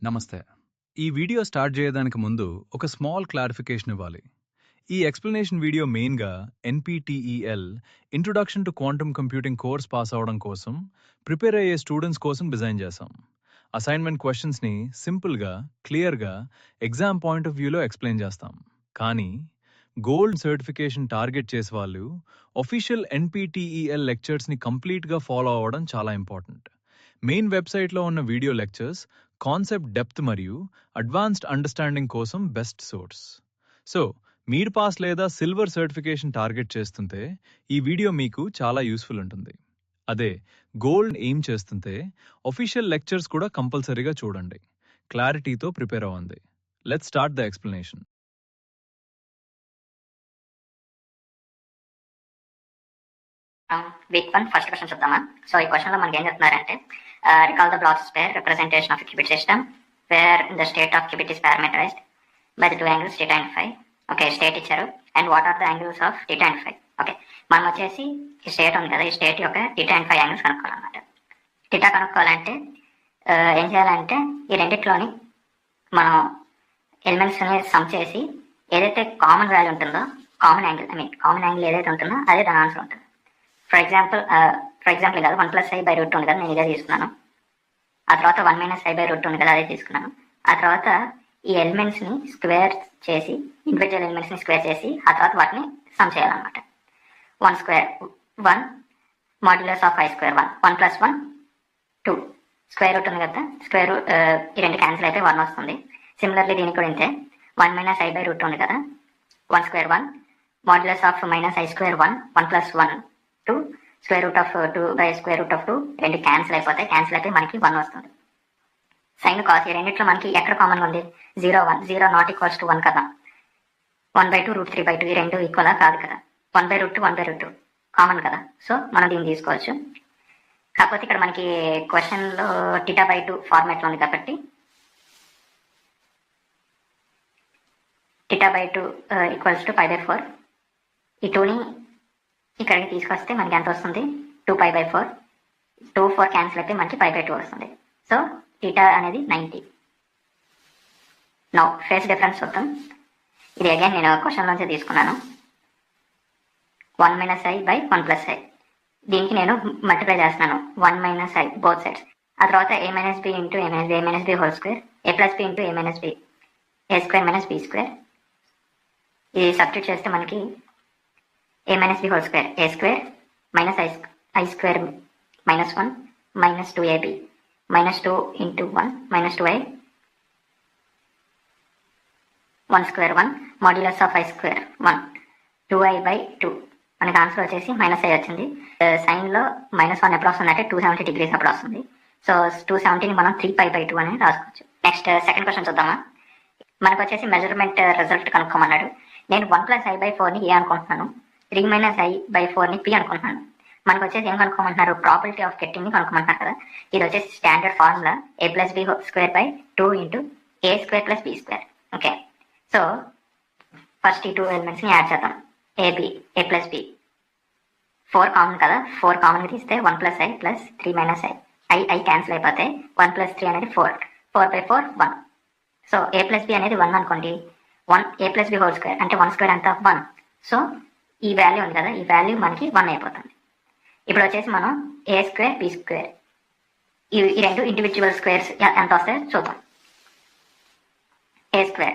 నమస్తే. ఈ video start చేయడానికి ముందు ఒక స్మాల్ క్లారిఫికేషన్ ఇవ్వాలి. ఈ ఎక్స్‌ప్లనేషన్ వీడియో మెయిన్‌గా NPTEL introduction to quantum computing course pass అవ్వడం కోసం ప్రిపేర్ అయ్యే స్టూడెంట్స్ కోసం డిజైన్ చేశాం. అసైన్‌మెంట్ క్వెషన్స్‌ని సింపుల్‌గా, క్లియర్‌గా ఎగ్జామ్ పాయింట్ ఆఫ్ వ్యూలో ఎక్స్‌ప్లెయిన్ చేస్తాం. కానీ గోల్డ్ సర్టిఫికేషన్ టార్గెట్ చేసే వాళ్ళు ఆఫీషియల్ ఎన్‌పీటీఈఎల్ లెక్చర్స్‌ని కంప్లీట్‌గా ఫాలో అవ్వడం చాలా ఇంపార్టెంట్. మెయిన్ వెబ్‌సైట్‌లో ఉన్న వీడియో లెక్చర్స్ కాన్సెప్ట్ డెప్త్ మరియు అడ్వాన్స్డ్ అండర్స్టాండింగ్ కోసం బెస్ట్ సోర్స్. సో మీరు పాస్ లేదా సిల్వర్ సర్టిఫికేషన్ టార్గెట్ చేస్తుంటే ఈ వీడియో మీకు చాలా యూస్ఫుల్ ఉంటుంది. అదే గోల్డ్ ఎయిమ్ చేస్తుంటే ఒఫీషియల్ లెక్చర్స్ కూడా కంపల్సరీగా చూడండి. క్లారిటీతో ప్రిపేర్ అవ్వండి. Let's start the explanation. Week 1 first question చూద్దామా. సో ఈ క్వశ్చన్ లో మనకి ఏం చెప్తున్నారంటే recall the Bloch sphere representation of qubit system where the state of qubit is parameterised by the two angles θ and φ. Okay, state ఇచ్చారు and what are the angles of θ and φ. Okay, మనం వచ్చేసి ఈ state ఉంది కదా, ఈ state యొక్క θ and φ angles కనుక్కోవాలన్నమాట. θ కనుక్కోవాలంటే ఏం చేయాలంటే ఈ రెండిట్లోని మనం ఎలిమెంట్స్ సమ్ చేసి ఏదైతే కామన్ వాల్యూ ఉంటుందో కామన్ యాంగిల్ ఏదైతే ఉంటుందో అదే దాని ఆన్సర్ ఉంటుంది. ఫర్ ఎగ్జాంపుల్ కదా 1+i/√2 ఉంది కదా, నేను ఇదే తీసుకున్నాను. ఆ తర్వాత 1-i/√2 ఉంది కదా, అదే తీసుకున్నాను. ఆ తర్వాత ఈ ఎలిమెంట్స్ని స్క్వేర్ చేసి ఇండివిజువల్ ఎలిమెంట్స్ని స్క్వేర్ చేసి ఆ తర్వాత వాటిని సమ్ చేయాలన్నమాట. 1² 1 modulus of i² 1 1+1 2 square root ఉంది కదా, స్క్వేర్ ఈ రెండు క్యాన్సిల్ అయితే 1 వస్తుంది. సిమిలర్లీ దీనికి కూడా ఇంతే 1-i/√2 ఉంది కదా, 1² 1 modulus of -i² 1 1+1 2 square root of 2/√2 రెండు క్యాన్సిల్ అయిపోయి మనకి 1 వస్తుంది. సైన్ కాస్ ఈ రెండిట్లో మనకి ఎక్కడ కామన్ ఉంది, 0 1 0 నాట్ ఈక్వల్స్ టు 1 కదా, 1/2 √3/2 ఈ రెండు ఈక్వలా కాదు కదా, 1/√2 1/√2 కామన్ కదా. సో మనం దీన్ని తీసుకోవచ్చు. కాకపోతే ఇక్కడ మనకి క్వశ్చన్లో θ/2 ఫార్మాట్లో ఉంది కాబట్టి θ/2 ఈక్వల్స్ టు π/4. ఈ 2ని ఇక్కడికి తీసుకొస్తే మనకి ఎంత వస్తుంది, 2π/4 2 4 క్యాన్సిల్ అయితే మనకి π/2 వస్తుంది. సో θ అనేది 90. నౌ ఫేస్ డిఫరెన్స్ చూద్దాం. ఇది అగైన్ నేను క్వశ్చన్ నుంచి తీసుకున్నాను. 1-i/1+i దీనికి నేను మల్టిప్లై చేస్తున్నాను 1-i బోత్ సైడ్స్. ఆ తర్వాత a - b into a - b whole square a+b into a - b a² - b². ఇది సబ్స్టిట్యూట్ చేస్తే మనకి a - b whole square a² -i² -1 -2ab -2 into 1 -2i 1² 1 modulus of i² 1 2i/2 మనకి answer వచ్చేసి -i వచ్చింది. సైన్లో -1 ఎప్పుడు వస్తుంది అంటే 270 డిగ్రీస్ అప్పుడు వస్తుంది. సో 270ని మనం 3π/2 అని రాసుకోవచ్చు. నెక్స్ట్ సెకండ్ క్వశ్చన్ చూద్దామా. మనకు వచ్చేసి మెజర్మెంట్ రిజల్ట్ కనుక్కోమన్నాడు. నేను 1+i/4ని ఏ అనుకుంటున్నాను, 3-i/4ని p అనుకుంటున్నాను. మనకు వచ్చేసి ఏం కనుక్కోమంటున్నారు, ప్రాబిలిటీ ఆఫ్ గెట్టింగ్ని కనుక్కోమంటున్నారు కదా. ఇది వచ్చేసి standard formula a+b² into a² + b². Okay, so first ఈ 2 ఎలిమెంట్స్ని యాడ్ చేద్దాం. a+b 4 కామన్ కదా, 4 కామన్గా తీస్తే 1+i + 3 - i క్యాన్సిల్ అయిపోతే 1+3 అనేది 4 4/4 1. సో a+b అనేది 1 అనుకోండి, 1 a+b హోల్ స్క్వేర్ అంటే 1² అంతా 1. సో ఈ వాల్యూ ఉంది కదా, ఈ వాల్యూ మనకి 1 అయిపోతుంది. ఇప్పుడు వచ్చేసి మనం a² b² ఈ రెండు ఇండివిజువల్ స్క్వేర్స్ ఎంత వస్తాయో చూద్దాం. a²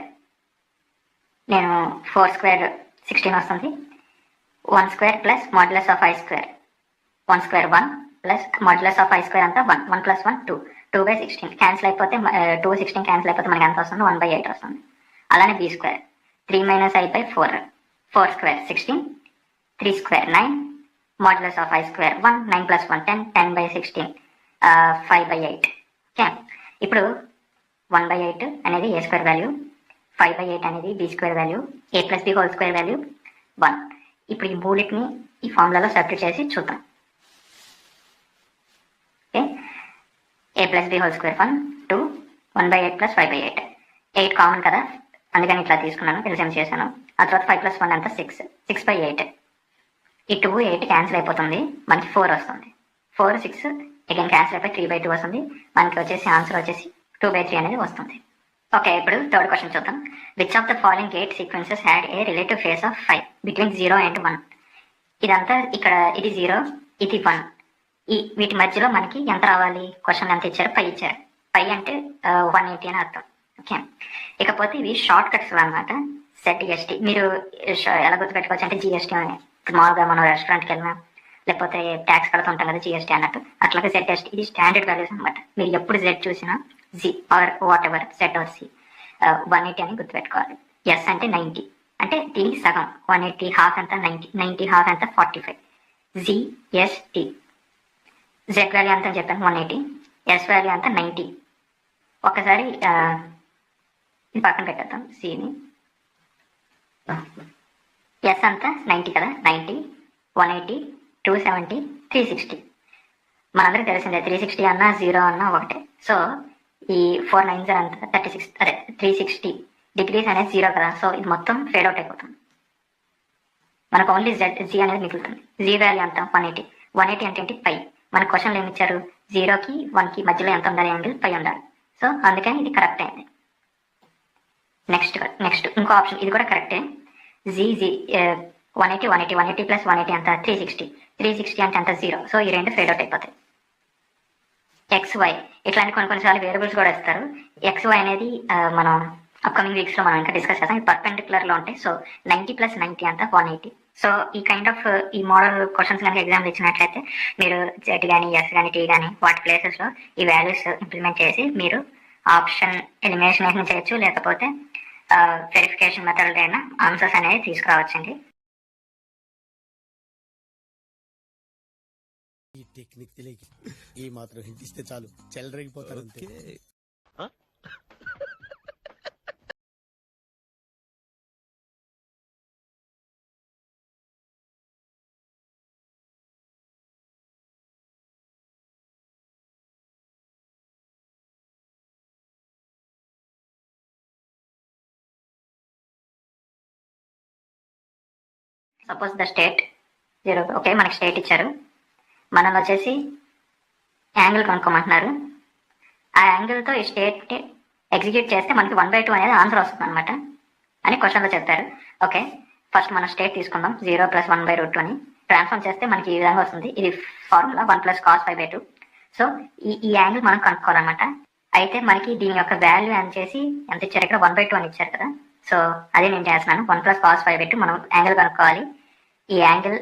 నేను 4² 16 వస్తుంది. 1² plus modulus of i² 1² 1 plus modulus of i² అంతా 1 1+1 2 2/16 క్యాన్సిల్ అయిపోతే 2 16 క్యాన్సిల్ అయిపోతే మనకి ఎంత వస్తుంది, 1/8 వస్తుంది. అలానే b² 3 - i/4 4² 16 3² 9 modulus of i² 1 9+1 10 10/16 5/8. Okay, ఇప్పుడు 1/8 అనేది a² వాల్యూ, 5/8 అనేది b² value, a+b whole square value 1. ఇప్పుడు ఈ మూడింటిని ఈ ఫార్ములాలో సబ్స్టిట్యూట్ చేసి చూద్దాం. Okay, a+b whole square 1 2 1/8 + 5/8 8 common కదా, అందుకని ఇట్లా తీసుకున్నాను, ఎల్సిఎం చేశాను. ఆ తర్వాత 5+1 అంతా 6 6/8. ఈ 2 8 క్యాన్సిల్ అయిపోతుంది, మనకి 4 వస్తుంది. 4 6 అగైన్ క్యాన్సిల్ అయిపోయి 3/2 వస్తుంది. మనకి వచ్చేసి ఆన్సర్ వచ్చేసి 2/3 అనేది వస్తుంది. ఓకే, ఇప్పుడు థర్డ్ క్వశ్చన్ చూద్దాం. Which of the following gate sequences had a relative face of 5 between 0 and 1? ఇదంతా ఇక్కడ ఇది 0, ఇది 1. వీటి మధ్యలో మనకి ఎంత రావాలి? క్వశ్చన్ ఎంత ఇచ్చారు? 5 ఇచ్చారు. 5 అంటే 180 అని అర్థం. ఓకే, ఇకపోతే ఇవి షార్ట్ కట్స్ అనమాట. ZST మీరు ఎలా గుర్తుపెట్టుకోవచ్చు అంటే GST అని మామూలుగా మనం రెస్టారెంట్కి వెళ్ళినా లేకపోతే ట్యాక్స్ కడుతుంటాం కదా GST అన్నట్టు, అట్లాగే ZST ఇది స్టాండర్డ్ వాల్యూస్ అనమాట. మీరు ఎప్పుడు Z చూసినా Z or whatever Z or C 180 అని గుర్తుపెట్టుకోవాలి. S అంటే 90 అంటే దీనికి సగం 180, హాఫ్ అంతా 90 హాఫ్ అంతా 45. ZST Z వాల్యూ అంతా చెప్పాను 180, S వాల్యూ అంతా 90. ఒకసారి ఇది పక్కన పెట్టేద్దాం సిని. ఎస్ అంతా 90 కదా, 90, 180, 270, 360. మనందరికి తెలిసిందే 360 అన్నా 0 అన్నా ఒకటే. సో ఈ 4 9s అంతా 36, అదే 360 డిగ్రీస్ అనేది 0 కదా. సో ఇది మొత్తం ఫేడ్ అవుట్ అయిపోతుంది. మనకు ఓన్లీ Z అనేది మిగులుతుంది. Z వాల్యూ అంతా 180. 180 అంటే ఏంటి? పై. మన క్వశ్చన్లు ఏమి ఇచ్చారు? 0కి 1కి మధ్యలో ఎంత ఉండాలి? యాంగిల్ పై ఉండాలి. సో అందుకని ఇది కరెక్ట్ అయింది. నెక్స్ట్ ఇంకో ఆప్షన్, ఇది కూడా కరెక్టే. Z 180, 180, 180 ప్లస్ 180 అంత 360. 360 అంటే అంత 0. సో ఈ రెండు ఫేడ్ అవుట్ అయిపోతాయి. XY ఇట్లాంటి కొన్నిసార్లు వేరియబుల్స్ కూడా ఇస్తారు. XY అనేది మనం అప్కమింగ్ వీక్స్ లో మనం ఇంకా డిస్కస్ చేస్తాం. పర్పెండిక్యులర్ లో ఉంటాయి. సో 90 ప్లస్ 90 అంతా 180. సో ఈ కైండ్ ఆఫ్ ఈ మోడల్ క్వశ్చన్స్ కనుక ఎగ్జామ్ ఇచ్చినట్లయితే మీరు Z కానీ S కానీ T కానీ వాటి ప్లేసెస్ లో ఈ వాల్యూస్ ఇంప్లిమెంట్ చేసి మీరు ఆప్షన్ ఎలిమినేషన్ చేయొచ్చు, లేకపోతే వెరిఫికేషన్ మెథడ్ అయినా ఆన్సర్స్ అనేది తీసుకురావచ్చండి. ఈ టెక్నిక్ తెలియక ఈ మాత్రం హింట్ ఇస్తే చాలు చెలరేగిపోతారు అంతే. Suppose the state 0. ఓకే, మనకి స్టేట్ ఇచ్చారు. మనల్ని వచ్చేసి యాంగిల్ కనుక్కోమంటున్నారు. ఆ యాంగిల్తో ఈ స్టేట్ ఎగ్జిక్యూట్ చేస్తే మనకి 1/2 అనేది ఆన్సర్ వస్తుంది అనమాట అని క్వశ్చన్లో చెప్తారు. ఓకే, ఫస్ట్ మనం స్టేట్ తీసుకుందాం. 0 + 1/√2 అని ట్రాన్స్ఫార్మ్ చేస్తే మనకి ఈ విధంగా వస్తుంది. ఇది ఫార్ములా 1 + cos 5/2. సో ఈ యాంగిల్ మనం కనుక్కోవాలన్నమాట. అయితే మనకి దీని యొక్క వాల్యూ అని చేసి ఎంత ఇచ్చారు? ఇక్కడ 1/2 అని ఇచ్చారు కదా. సో అదే నేను చేస్తున్నాను. 1 + cos 5/2 మనం యాంగిల్ కనుక్కోవాలి. ఈ యాంగిల్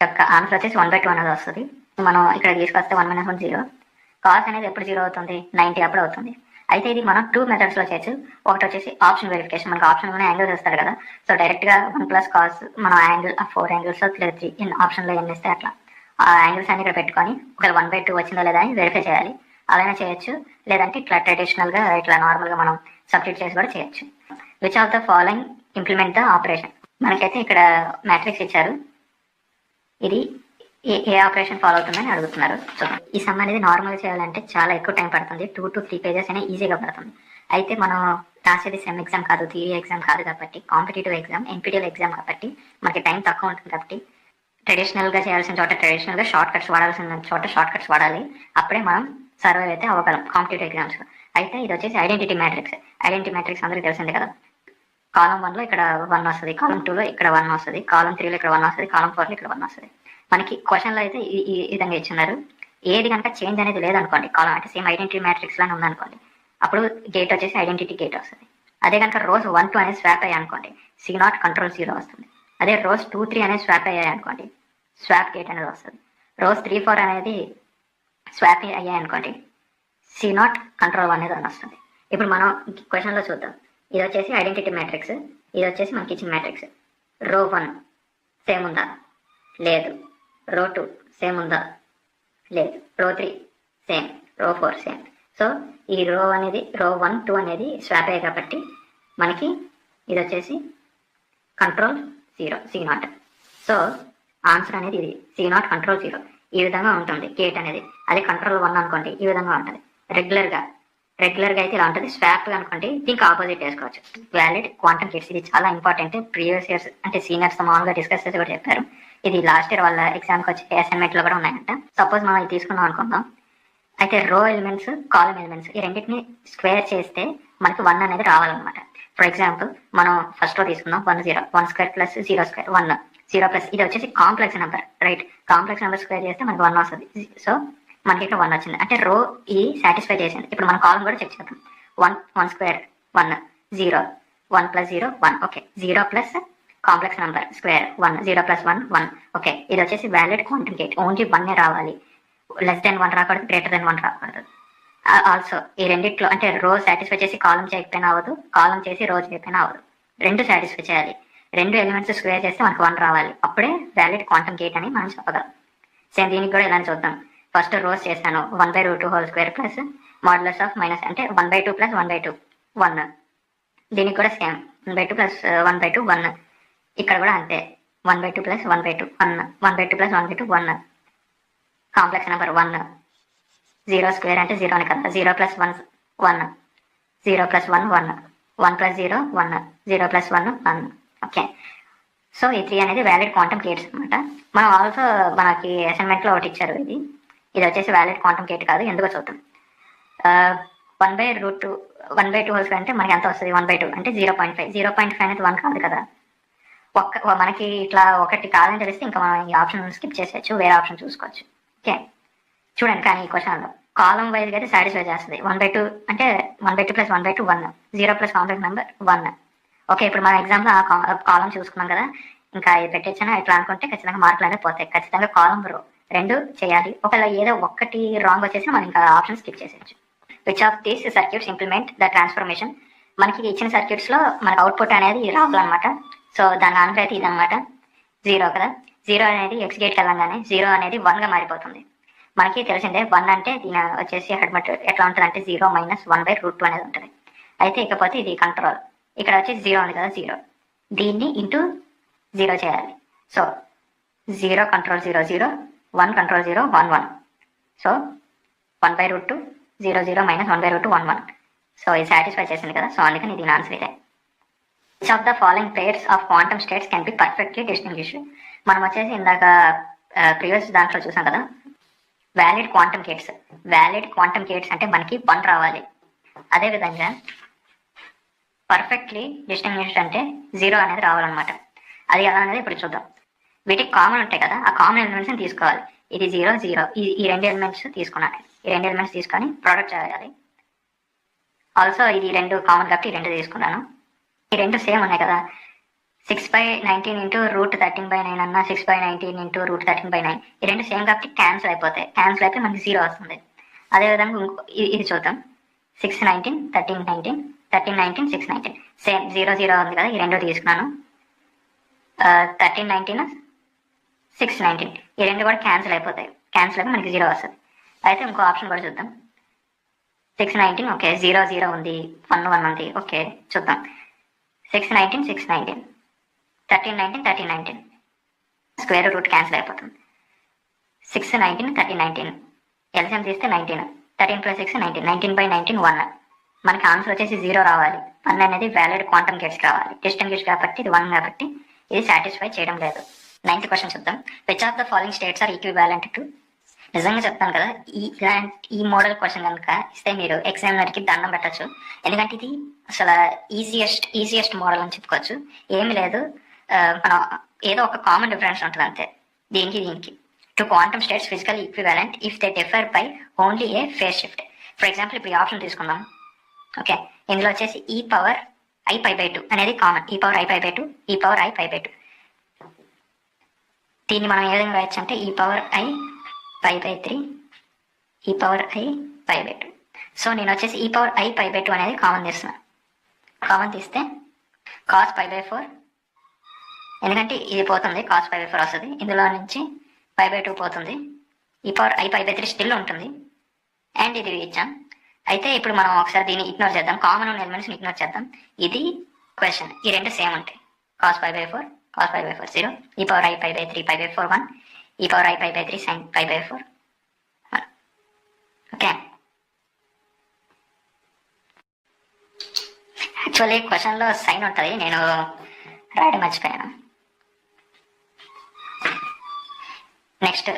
యొక్క ఆన్సర్ వచ్చేసి 1/2 అనేది వస్తుంది. మనం ఇక్కడ తీసుకొస్తే 1 - 1 0. కాస్ అనేది ఎప్పుడు 0 అవుతుంది? 90 అప్పుడు అవుతుంది. అయితే ఇది మనం 2 మెథడ్స్లో చేయొచ్చు. ఒకటి వచ్చేసి ఆప్షన్ వెరిఫికేషన్. మనకు ఆప్షన్లోనే యాంగిల్స్ ఇస్తాడు కదా. సో డైరెక్ట్గా 1 + cos మనం యాంగిల్ 4 యాంగిల్స్ లేదా 3 ఆప్షన్లో ఎన్ని ఇస్తే అట్లా ఆ యాంగిల్స్ అన్ని ఇక్కడ పెట్టుకొని ఒకవేళ 1/2 వచ్చిందో లేదా అని వెరిఫై చేయాలి. అలానే చేయొచ్చు. లేదంటే ఇట్లా ట్రెడిషనల్గా ఇట్లా నార్మల్గా మనం సబ్స్టిట్యూట్ చేసి కూడా చేయొచ్చు. Which of the following implement the operation? మనకైతే ఇక్కడ మ్యాట్రిక్స్ ఇచ్చారు. ఇది ఏ ఆపరేషన్ ఫాలో అవుతుందని అడుగుతున్నారు. సో ఈ సమ్ అనేది నార్మల్గా చేయాలంటే చాలా ఎక్కువ టైం పడుతుంది. 2 to 3 pages అయినా ఈజీగా పడుతుంది. అయితే మనం రాసేది సెమ్ ఎగ్జామ్ కాదు, థియరీ ఎగ్జామ్ కాదు కాబట్టి, కాంపిటేటివ్ ఎగ్జామ్, NPTEL ఎగ్జామ్ కాబట్టి మనకి టైం తక్కువ ఉంటుంది. కాబట్టి ట్రెడిషనల్గా చేయాల్సిన చోట ట్రెడిషనల్గా షార్ట్ కట్స్ వాడాల్సిన చోట షార్ట్ కట్స్ వాడాలి. అప్పుడే మనం సర్వైవ్ అయితే అవ్వగలం కాంపిటేటివ్ ఎగ్జామ్స్. అయితే ఇది వచ్చేసి ఐడెంటిటీ మ్యాట్రిక్స్. ఐడెంటిటీ మ్యాట్రిక్స్ అందరికీ తెలిసిందే కదా. కాలం 1లో ఇక్కడ 1 వస్తుంది, కాలం 2లో ఇక్కడ 1 వస్తుంది, కాలం 3లో ఇక్కడ 1 వస్తుంది, కాలం 4లో ఇక్కడ 1 వస్తుంది. మనకి క్వశ్చన్లో అయితే ఈ విధంగా ఇచ్చినారు. ఏది కనుక చేంజ్ అనేది లేదనుకోండి, కాలం అంటే సేమ్ ఐడెంటిటీ మ్యాట్రిక్స్ లానే ఉందనుకోండి, అప్పుడు గేట్ వచ్చేసి ఐడెంటిటీ గేట్ వస్తుంది. అదే కనుక రోస్ 1 2 అనేది స్వాప్ అయ్యాయి అనుకోండి, C0 కంట్రోల్ 0 వస్తుంది. అదే రోస్ 2 3 అనేది స్వాప్ అయ్యాయి అనుకోండి, స్వాప్ గేట్ అనేది వస్తుంది. రోస్ 3 4 అనేది స్వాప్ అయ్యాయి అనుకోండి, C0 కంట్రోల్ 1 అనేది వస్తుంది. ఇప్పుడు మనం క్వశ్చన్లో చూద్దాం. ఇది వచ్చేసి ఐడెంటిటీ మ్యాట్రిక్స్, ఇది వచ్చేసి మనకి ఇచ్చిన మ్యాట్రిక్స్. రో 1 సేమ్ ఉందా? లేదు. రో 2 సేమ్ ఉందా? లేదు. రో 3 సేమ్, రో 4 సేమ్. సో ఈ రో 1 2 అనేది స్వాప్ అయ్యాయి కాబట్టి మనకి ఇది వచ్చేసి కంట్రోల్ 0 C0. సో ఆన్సర్ అనేది ఇది C0 కంట్రోల్ 0 ఈ విధంగా ఉంటుంది గేట్ అనేది. అదే కంట్రోల్ 1 అనుకోండి ఈ విధంగా ఉంటుంది. రెగ్యులర్గా అయితే ఇలా ఉంటుంది. స్వాప్ అనుకోండి దీనికి ఆపోజిట్ వేసుకోవచ్చు. వ్యాలిడ్ క్వాంటమ్ గేట్స్ ఇది చాలా ఇంపార్టెంట్. ప్రీవియస్ ఇయర్స్ అంటే సీనియర్స్ మామూలుగా డిస్కస్ చేసి కూడా చెప్పారు. ఇది లాస్ట్ ఇయర్ వాళ్ళ ఎగ్జామ్కి వచ్చి అసైన్మెంట్లో కూడా ఉన్నాయంట. సపోజ్ మనం ఇది తీసుకున్నాం అనుకుందాం. అయితే రో ఎలిమెంట్స్ కాలం ఎలిమెంట్స్ ఈ రెండింటిని స్క్వేర్ చేస్తే మనకి 1 అనేది రావాలన్నమాట. ఫర్ ఎగ్జాంపుల్ మనం ఫస్ట్ రో తీసుకుందాం 1 స్క్వేర్ ప్లస్ 0 స్క్వేర్ 1 0 ప్లస్ ఇది వచ్చేసి complex number right. Complex number square చేస్తే మనకి 1 వస్తుంది. సో మనకి ఇక్కడ 1 వచ్చింది అంటే రో ఈ సాటిస్ఫై చేసింది. ఇప్పుడు మనం కాలం కూడా చెక్ చేద్దాం. 1 square 1 0 1 plus 0 1 okay 0 plus complex number square 1 0 plus 1 1 okay ఇది వచ్చేసి వ్యాలిడ్ క్వాంటమ్ గేట్. ఓన్లీ 1 రావాలి, లెస్ దెన్ 1 రాకూడదు, గ్రేటర్ దెన్ 1 రాకూడదు. ఆల్సో ఈ రెండిట్లో అంటే రో సాటిస్ఫై చేసి కాలం చేయకపోయినా అవ్వదు, కాలం చేసి రో చేయకపోయినా అవ్వదు. రెండు సాటిస్ఫై చేయాలి. రెండు ఎలిమెంట్స్ స్క్వేర్ చేస్తే మనకు 1 రావాలి, అప్పుడే వ్యాలిడ్ క్వాంటమ్ గేట్ అని మనం చెప్పగలం. సేమ్ దీనికి కూడా ఇలా చూద్దాం. ఫస్ట్ రోస్ చేస్తాను 1/√2 whole square plus modulus of minus అంటే 1/2 ప్లస్ 1/2 1. దీనికి కూడా సేమ్ 1/2 ప్లస్ 1/2 1. ఇక్కడ కూడా అంతే 1/2 plus 1/2 1 1/2 plus 1/2 1. Complex number 1 0 square అంటే 0 అని కదా 0 plus 1 1 0 plus 1 1 1 plus 0 1 0 plus 1 1 okay. So ఈ 3 అనేది వ్యాలిడ్ క్వాంటమ్ గేట్స్ అనమాట. మనం ఆల్సో మనకి అసైన్మెంట్లో ఒకటి ఇచ్చారు. ఇది వచ్చేసి వ్యాలిడ్ క్వాంటమ్ గేట్ కాదు, ఎందుకో చూద్దాం. 1/2 హోల్ స్క్వేర్ అంటే మనకి ఎంత వస్తుంది 1/2 అంటే 0.5 0.5 అనేది 1 కాదు కదా. మనకి ఇట్లా ఒకటి కాదని తెలిస్తే ఇంకా మనం ఈ ఆప్షన్ స్కిప్ చేసేయచ్చు, వేరే ఆప్షన్ చూసుకోవచ్చు. ఓకే చూడండి. కానీ ఈ క్వశ్చన్లో కాలం వైజ్గా అయితే సాటిస్ఫై చేస్తుంది. 1/2 అంటే 1/2 plus 1/2 1 0 plus complex number 1 okay. ఇప్పుడు మన ఎగ్జామ్లో ఆ కాలం చూసుకున్నాం కదా, ఇంకా ఇది పెట్టేచ్చినా ఇట్లా అనుకుంటే ఖచ్చితంగా మార్కులు అనేది పోతాయి. ఖచ్చితంగా కాలం రో రెండు చేయాలి. ఒకవేళ ఏదో ఒక్కటి రాంగ్ వచ్చేసి మనం ఇంకా ఆప్షన్ స్కిప్ చేసేయచ్చు. Which of these circuits implement the transformation. మనకి ఇచ్చిన సర్క్యూట్స్లో మనకి అవుట్పుట్ అనేది రావాలన్నమాట. సో దాని ఆన్సర్ అయితే ఇదనమాట 0 కదా. 0 అనేది ఎక్స్ గేట్కి వెళ్ళంగానే 0 అనేది 1గా మారిపోతుంది. మనకి తెలిసిందే 1 అంటే దీని వచ్చేసి హెడ్మట్ ఎట్లా ఉంటుంది అంటే 0 మైనస్ 1/√2 అనేది ఉంటుంది. అయితే ఇకపోతే ఇది కంట్రోల్ ఇక్కడ వచ్చేసి 0 ఉంది కదా 0 దీన్ని ఇంటూ 0 చేయాలి. So 0 control 0 0 1 control 0 1 1 so 1/√2 0 0 minus 1/√2 1 1. So ఇది సాటిస్ఫై చేసింది కదా. సో అందుకని దీని ఆన్సర్ ఇదే. Which of the following pairs of quantum states can be perfectly distinguished. మనం వచ్చేసి ఇందాక ప్రీవియస్ దాంట్లో చూసాం కదా valid quantum gates. Valid quantum gates అంటే మనకి 1 రావాలి. అదేవిధంగా పర్ఫెక్ట్లీ డిస్టింగ్విష్డ్ అంటే 0 అనేది రావాలన్నమాట. అది ఎలా అనేది ఇప్పుడు చూద్దాం. వీటికి కామన్ ఉంటాయి కదా, ఆ కామన్ ఎలిమెంట్స్ని తీసుకోవాలి. ఇది 0 0 ఈ రెండు ఎలిమెంట్స్ తీసుకున్నాను. ఈ రెండు ఎలిమెంట్స్ తీసుకొని ప్రోడక్ట్ చేయాలి. ఆల్సో ఇది రెండు కామన్ కాబట్టి ఈ రెండు తీసుకున్నాను. ఈ రెండు సేమ్ ఉన్నాయి కదా 6/19 ఇంటూ √13/9 అన్న 6/19 ఇంటూ √13/9 ఈ రెండు సేమ్ కాబట్టి క్యాన్సిల్ అయిపోతాయి. క్యాన్సిల్ అయితే మనకి 0 వస్తుంది. అదేవిధంగా ఇది చూద్దాం 6/19 13/19 13/19 6/19 సేమ్ 0 0 ఉంది కదా, ఈ రెండు తీసుకున్నాను. 13/19 6/19 ఈ రెండు కూడా క్యాన్సిల్ అయిపోతాయి. క్యాన్సిల్ అయితే మనకి 0 వస్తుంది. అయితే ఇంకో ఆప్షన్ కూడా చూద్దాం. 6/19 ఓకే 0 0 ఉంది 1 1 ఉంది ఓకే చూద్దాం. 6/19 6/19 13/19 13/19 స్క్వేర్ రూట్ క్యాన్సిల్ అయిపోతుంది. 6/19 13/19 ఎల్సిఎం తీస్తే 19 13 ప్లస్ 6 19 19/19 1. మనకి ఆన్సర్ వచ్చేసి 0 రావాలి. 1 అనేది వ్యాలిడ్ క్వాంటమ్ గేట్స్ రావాలి. డిస్టింగ్విష్ కాబట్టి ఇది 1 కాబట్టి ఇది సాటిస్ఫై చేయడం లేదు. 9th క్వశ్చన్ చూద్దాం. Which of the following states are equivalent to. నిజంగా చెప్తాను కదా ఈ మోడల్ క్వశ్చన్ కనుక ఇస్తే మీరు ఎగ్జామినర్కి దండం పెట్టచ్చు. ఎందుకంటే ఇది అసలు ఈజియెస్ట్ మోడల్ అని చెప్పుకోవచ్చు. ఏమి లేదు, మనం ఏదో ఒక కామన్ డిఫరెన్స్ ఉంటుంది అంతే దీనికి. To quantum states physical equivalent if they differ by only A phase shift. For example ఇప్పుడు ఈ ఆప్షన్ తీసుకుందాం. ఓకే ఇందులో వచ్చేసి e⁻i⁵2 అనేది కామన్. e⁻i⁵2 e⁻i⁵2 దీన్ని మనం ఏ విధంగా రాయొచ్చు అంటే e⁻i⁵3 e⁻i⁵2. సో నేను వచ్చేసి e⁻i⁵2 అనేది కామన్ తీస్తున్నాను. కామన్ తీస్తే cos π/4 ఎందుకంటే ఇది పోతుంది cos π/4 వస్తుంది. ఇందులో నుంచి π/2 పోతుంది. e⁻i⁵3 స్టిల్ ఉంటుంది అండ్ ఇది ఇచ్చాం. అయితే ఇప్పుడు మనం ఒకసారి దీన్ని ఇగ్నోర్ చేద్దాం. కామన్ ఉన్న ఎలిమెంట్స్ని ఇగ్నోర్ చేద్దాం. ఇది క్వశ్చన్ ఈ రెండు సేమ్ ఉంటాయి. cos π/4 cos π/4 0 e⁻i⁵3 π/4 1 e⁻i⁵3 sin π/4 okay. Actually క్వశ్చన్లో సైన్ ఉంటుంది, నేను రాయడం మర్చిపోయాను. నెక్స్ట్ నెక్స్ట్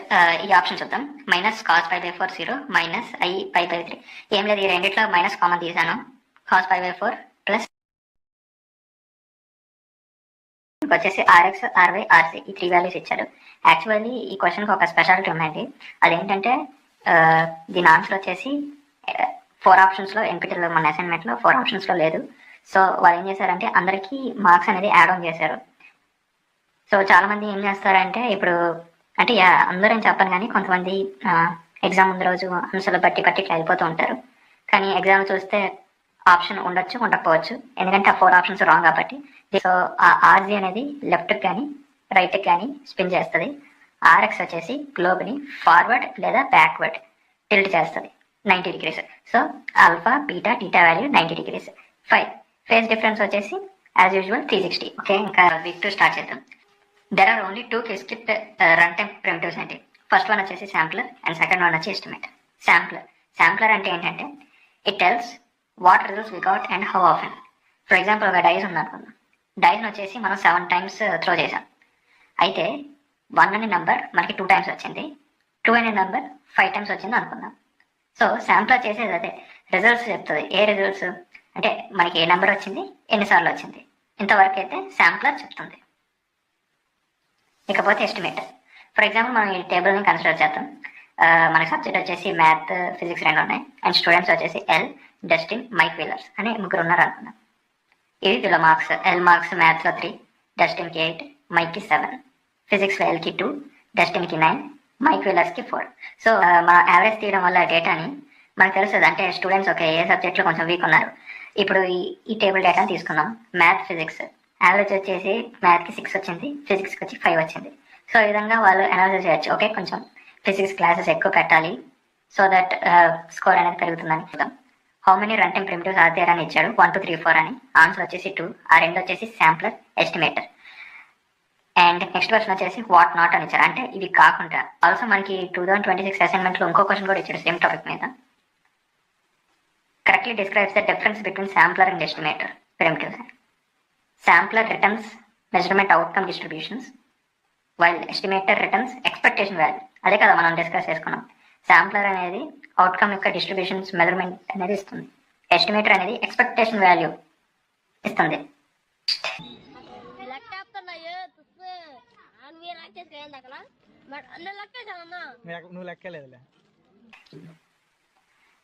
ఈ ఆప్షన్ చూద్దాం. Minus cos pi by 4 0 minus I pi by 3. ఏం లేదు, ఈ రెండిట్లో మైనస్ కామన్ తీసాను. కాస్ పై బై 4 ప్లస్ వచ్చేసి ఆర్ఎక్స్ ఆర్వై ఆర్సి ఈ 3 వాల్యూస్ ఇచ్చారు. యాక్చువల్లీ ఈ క్వశ్చన్కి ఒక స్పెషాలిటీ ఉందండి. అదేంటంటే దీని ఆన్సర్ వచ్చేసి 4 ఆప్షన్స్లో ఎన్పిటిలో మన అసైన్మెంట్లో 4 ఆప్షన్స్లో లేదు. సో వాళ్ళు ఏం చేశారంటే అందరికీ మార్క్స్ అనేది యాడ్ ఆన్ చేశారు. సో చాలా మంది ఏం చేస్తారంటే ఇప్పుడు అంటే అందరూ ఏం చెప్పను కానీ కొంతమంది ఎగ్జామ్ ముందు రోజు ఆన్సర్లు బట్టి ఇట్లా వెళ్ళిపోతూ ఉంటారు. కానీ ఎగ్జామ్ చూస్తే ఆప్షన్ ఉండొచ్చు ఉండకపోవచ్చు, ఎందుకంటే ఆ 4 ఆప్షన్స్ రాంగ్ కాబట్టి. సో ఆ ఆర్జీ అనేది లెఫ్ట్కి కానీ రైట్కి కానీ స్పిన్ చేస్తుంది. ఆర్ఎక్స్ వచ్చేసి గ్లోబ్ని ఫార్వర్డ్ లేదా బ్యాక్వర్డ్ టిల్ట్ చేస్తుంది 90 degrees. So alpha beta theta value 90 degrees. Phase difference వచ్చేసి యాజ్ యూజువల్ 360. ఓకే, ఇంకా వీక్ 2 స్టార్ట్ చేద్దాం. There are only 2 script run time primitives అండి. ఫస్ట్ వన్ వచ్చేసి శాంప్లర్ అండ్ సెకండ్ వన్ వచ్చి ఎస్టిమేట్. శాంప్లర్ అంటే ఏంటంటే it tells what results we got and how often. For example ఒక dice ఉందనుకుందాం. డైస్ని వచ్చేసి మనం 7 times త్రో చేసాం. అయితే 1 అనే నెంబర్ మనకి 2 times వచ్చింది, 2 అనే నెంబర్ 5 times వచ్చింది అనుకుందాం. సో శాంప్లర్ చేసేది అదే, రిజల్ట్స్ చెప్తుంది. ఏ రిజల్ట్స్ అంటే మనకి ఏ నెంబర్ వచ్చింది, ఎన్నిసార్లు వచ్చింది, ఇంతవరకు అయితే శాంప్లర్ చెప్తుంది. ఇకపోతే ఎస్టిమేట్. ఫర్ ఎగ్జాంపుల్ మనం ఈ టేబుల్ని కన్సిడర్ చేద్దాం. మన సబ్జెక్ట్ వచ్చేసి మ్యాథ్ ఫిజిక్స్ 2 ఉన్నాయి అండ్ స్టూడెంట్స్ వచ్చేసి ఎల్, డస్టిన్, మైక్ వీలర్స్ అని 3 ఉన్నారు అనుకుందాం. ఇవి వీళ్ళ మార్క్స్. ఎల్ మార్క్స్ మ్యాథ్స్లో 3, డస్టిన్కి 8, మైక్కి 7, ఫిజిక్స్లో ఎల్కి 2, డస్టిన్కి 9, మైక్ వీలర్స్కి 4. సో మన యావరేజ్ తీయడం వల్ల డేటాని మనకు తెలుస్తుంది. అంటే స్టూడెంట్స్ ఓకే ఏ సబ్జెక్ట్లో కొంచెం వీక్ ఉన్నారు. ఇప్పుడు ఈ టేబుల్ డేటాని తీసుకున్నాం. మ్యాథ్ ఫిజిక్స్ యావరేజ్ వచ్చేసి మ్యాథ్కి 6 వచ్చింది, ఫిజిక్స్కి వచ్చి 5 వచ్చింది. సో ఈ విధంగా వాళ్ళు అనాలిసిస్ చేయొచ్చు. ఓకే, కొంచెం ఫిజిక్స్ క్లాసెస్ ఎక్కువ పెట్టాలి సో దట్ స్కోర్ అనేది పెరుగుతుందని చూద్దాం. How many run time primitives are there అని ఇచ్చాడు, 1 2 3 4 అని. ఆన్సర్ వచ్చేసి 2. ఆ 2 వచ్చేసి sampler, estimator. And next question వచ్చేసి వాట్ నాట్ అని ఇచ్చారు. అంటే ఇవి కాకుండా ఆల్సో మనకి 2026 అసైన్మెంట్లో ఇంకో క్వశ్చన్ కూడా ఇచ్చాడు సేమ్ టాపిక్ మీద. Correctly describes the difference between sampler and estimator primitives. Sampler returns measurement outcome distributions while estimator returns expectation value. అదే కదా మనం డిస్కస్ చేసుకున్నాం. శాంప్లర్ అనేది అవుట్కమ్ యొక్క డిస్ట్రిబ్యూషన్స్ మెజర్మెంట్ అనేది ఇస్తుంది, ఎస్టిమేటర్ అనేది ఎక్స్పెక్టేషన్ వాల్యూ ఇస్తుంది.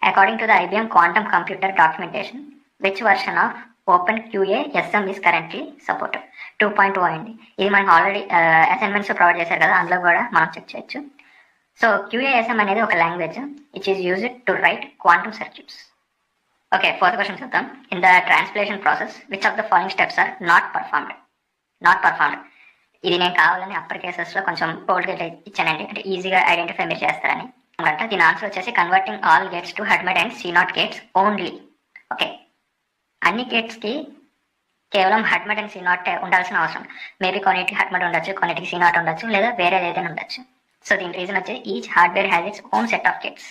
According to the IBM quantum computer documentation, which version of OpenQA-SM is currently supported? 2.0 అయింది. ఇది మనకు ఆల్రెడీ అసైన్మెంట్స్ ప్రొవైడ్ చేశారు కదా, అందులో కూడా మనం చెక్ చేయొచ్చు. సో QASM అనేది ఒక language which is used to write quantum circuits. Okay, 4th question చూద్దాం. In the translation process which of the following steps are not performed. ఇది నేను కావాలని అప్పర్ కేసెస్లో కొంచెం బోల్డ్గా ఇచ్చానండి, అంటే ఈజీగా ఐడెంటిఫై మీరు చేస్తారని. దీని ఆన్సర్ వచ్చేసి converting all gates to Hadamard and C0 gates only. Okay, అన్ని గేట్స్కి కేవలం హెడ్మెడ్ అండ్ C0 ఉండాల్సిన అవసరం. మేబీ కొన్నిటికి హెడ్మెడ్ ఉండొచ్చు, కొన్నిటికి C0 ఉండొచ్చు, లేదా వేరే ఏదైనా ఉండొచ్చు. సో దీని రీజన్ వచ్చి each hardware has its own set of gates.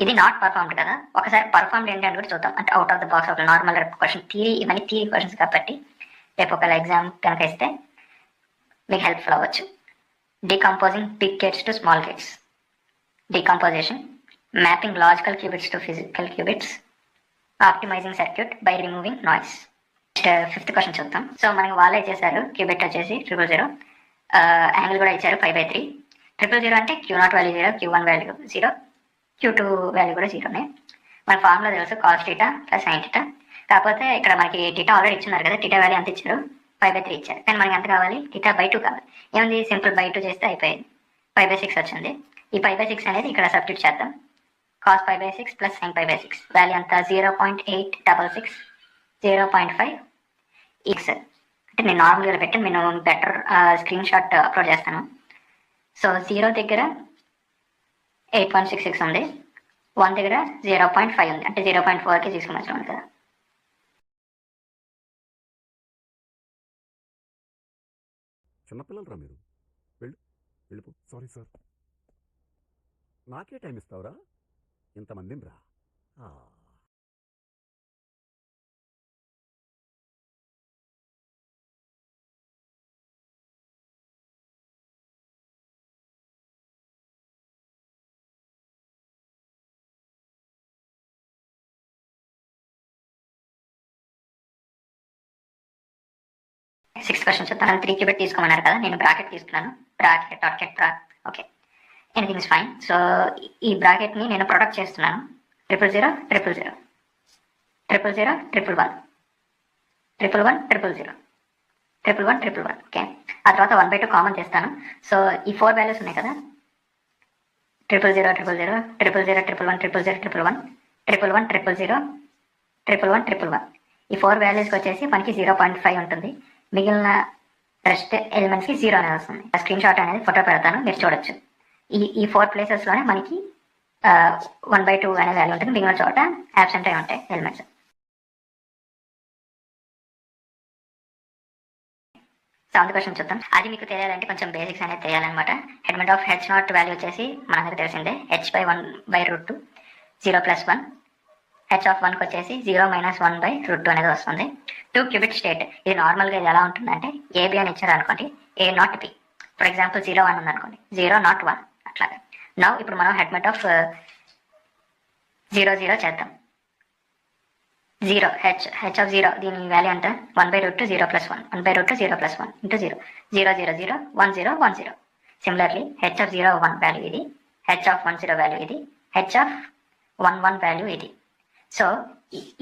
ఇది నాట్ పర్ఫార్మ్డ్ కదా, ఒకసారి పర్ఫార్మ్డ్ ఏంటి అని కూడా చూద్దాం. అంటే అవుట్ ఆఫ్ ద బాక్స్ ఒక నార్మల్ క్వశ్చన్, ఇవన్నీ థియరీ క్వశ్చన్స్ కాబట్టి రేపు ఒక ఎగ్జామ్ కనుక ఇస్తే మీకు హెల్ప్ఫుల్ అవ్వచ్చు. Decomposing big gates to small gates, decomposition, mapping logical qubits to physical qubits, optimizing circuit by removing noise. Next 5th question చూద్దాం. సో మనకి వాళ్ళే ఇచ్చేసారు క్యూబిట్ వచ్చేసి 000, యాంగిల్ కూడా ఇచ్చారు 5/3. 000 అంటే Q0 value 0, Q1 value 0, Q2 value కూడా 0నే. మన ఫార్ములా తెలుసు cos θ ప్లస్ sin θ. కాకపోతే ఇక్కడ మనకి θ ఆల్రెడీ ఇచ్చున్నారు కదా, θ వాల్యూ ఎంత ఇచ్చారు 5/3 ఇచ్చారు, కానీ మనకి ఎంత కావాలి θ/2 కావాలి. ఏముంది, సింపుల్ బై 2 చేస్తే అయిపోయింది, 5/6 వచ్చింది. ఈ 5/6 అనేది ఇక్కడ సబ్స్టిట్యూట్ చేద్దాం. cos 5/6 ప్లస్ sin 5/6 వాల్యూ అంతా 0.866, 0.5 x. అంటే నేను నార్మల్గా పెట్టి నేను బెటర్ స్క్రీన్ షాట్ అప్లోడ్ చేస్తాను. సో 0 దగ్గర 8.66 ఉంది, 1 దగ్గర 0.5 ఉంది, అంటే 0.4కి తీసుకుని కదా. చిన్నపిల్లలు రా మీరు, వెళ్ళిపో. సారీ సార్, నాకే టైం ఇస్తావురా? ఇంతమందిని రా. సిక్స్త్ క్వశ్చన్ చూద్దాం. 3 క్యూబిట్ తీసుకోమన్నారు కదా, నేను బ్రాకెట్ తీసుకున్నాను. Bracket docket okay, anything is fine. So ఈ బ్రాకెట్ ని నేను ప్రొడక్ట్ చేస్తున్నాను. 000 000 000 000 111 111 111 111 ఓకే. ఆ తర్వాత 1/2 కామన్ చేస్తాను. సో ఈ 4 వాల్యూస్ ఉన్నాయి కదా, 000 000 000 111 000 111 111 000 111 111. ఈ 4 వాల్యూస్కి వచ్చేసి మనకి 0.5 ఉంటుంది. మిగిలిన రెస్ట్ ఎలిమెంట్స్కి 0 అనేది వస్తుంది. స్క్రీన్ షాట్ అనేది ఫోటో పెడతాను, మీరు చూడొచ్చు. ఈ 4 ప్లేసెస్లోనే మనకి 1/2 అనే వాల్యూ ఉంటుంది. మిగిలిన చోట యాబ్సెంట్ అయి ఉంటాయి ఎలిమెంట్స్. సెవెంత్ క్వశ్చన్ చూద్దాం. అది మీకు తెలియాలంటే కొంచెం బేసిక్స్ అనేది తెలియాలన్నమాట. హెడ్మెంట్ ఆఫ్ H0 వాల్యూ వచ్చేసి మనకు తెలిసిందే, h/1/√2 0 + 1. h of 1కి వచ్చేసి 0 - 1/√2 అనేది వస్తుంది. 2 క్యూబిట్ స్టేట్. ఇది నార్మల్గా ఇది ఎలా ఉంటుందంటే AB అని ఇచ్చారు అనుకోండి, A0 B. ఫర్ ఎగ్జాంపుల్ 0 1 ఉంది అనుకోండి, 0 0 1 అట్లాగా. నౌ ఇప్పుడు మనం హెడ్మెంట్ ఆఫ్ 0 0 చేద్దాం. 0 h of 0 దీని వాల్యూ అంటే 1/√2 0 + 1 1/√2 0 + 1 × 0 0 0 0 1 0 1 0. సిమిలర్లీ h of 0 1 వాల్యూ ఇది, h of 1 0 వాల్యూ ఇది, h of 1 1 వాల్యూ ఇది. సో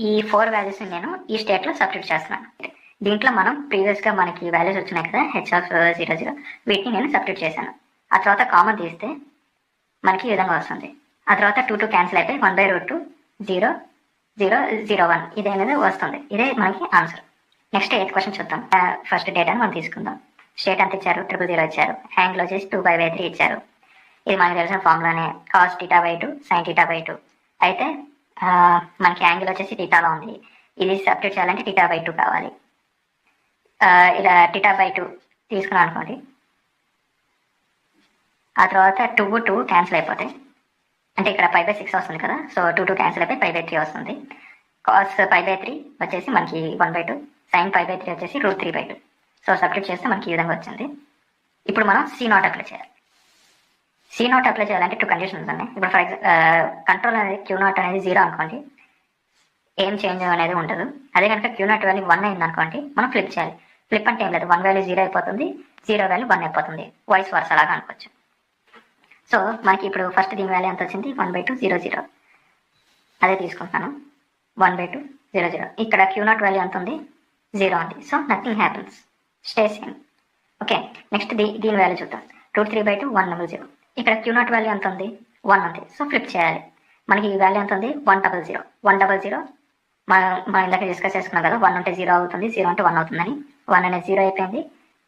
ఈ 4 వాల్యూస్ నేను ఈ స్టేట్లో సబ్స్టిట్యూట్ చేస్తున్నాను. దీంట్లో మనం ప్రీవియస్గా మనకి వాల్యూస్ వచ్చినాయి కదా, h of 0 0, వీటిని నేను సబ్స్టిట్యూట్ చేశాను. ఆ తర్వాత కామన్ తీస్తే మనకి ఈ విధంగా వస్తుంది. ఆ తర్వాత 2 2 క్యాన్సిల్ అయిపోయి 1/√2 0 0 0 1 ఇదే అనేది వస్తుంది. ఇదే మనకి ఆన్సర్. నెక్స్ట్ 8th క్వశ్చన్ చూద్దాం. ఫస్ట్ డేటాని మనం తీసుకుందాం. స్టేట్ ఎంత ఇచ్చారు, 000 ఇచ్చారు. యాంగిల్ వచ్చేసి 2π/3 ఇచ్చారు. ఇది మనకి తెలిసిన ఫార్ములానే, cos θ/2 sin θ/2. అయితే మనకి యాంగిల్ వచ్చేసి టీటాలో ఉంది. ఇది సబ్స్టిట్యూట్ చేయాలంటే θ/2 కావాలి. ఇలా θ/2 తీసుకున్నాం అనుకోండి. ఆ తర్వాత 2 2 క్యాన్సిల్ అయిపోతాయి, అంటే ఇక్కడ π/6 వస్తుంది కదా. సో 2 2 క్యాన్సిల్ అయిపోయి π/3 వస్తుంది. cos π/3 వచ్చేసి మనకి 1/2, sin π/3 వచ్చేసి √3/2. సో సబ్స్టిట్యూట్ చేస్తే మనకి ఈ విధంగా వచ్చింది. ఇప్పుడు మనం C0 అప్లై చేయాలి. C0 అప్లై చేయాలంటే 2 కండిషన్స్ ఉన్నాయి. ఇప్పుడు ఫర్ కంట్రోల్ అనేది Q0 అనేది 0 అనుకోండి, ఏం చేంజ్ అనేది ఉండదు. అదే కనుక Q0 వాల్యూ 1 అయింది అనుకోండి, మనం ఫ్లిప్ చేయాలి. ఫ్లిప్ అంటే ఏం లేదు, 1 వాల్యూ 0 అయిపోతుంది, 0 వాల్యూ 1 అయిపోతుంది. వాయిస్ వర్స్ అలాగా అనుకోవచ్చు. సో మనకి ఇప్పుడు ఫస్ట్ దీని వాల్యూ ఎంత వచ్చింది, 1/2 0 0. అదే తీసుకుంటున్నాను, 1/2 0 0. ఇక్కడ Q0 వాల్యూ ఎంత ఉంది, 0 ఉంది. So nothing happens, stay same. Okay, next దీని వాల్యూ చూద్దాం. √3/2 100. ఇక్కడ Q0 వాల్యూ ఎంత ఉంది, 1 ఉంది. సో ఫ్లిప్ చేయాలి. మనకి ఈ వాల్యూ ఎంత ఉంది, 100 100. మనం ఇందాక డిస్కస్ చేసుకున్నాం కదా, 1 ఉంటే 0 అవుతుంది, 0 ఉంటే 1 అవుతుందని. 1 అనేది 0 అయిపోయింది,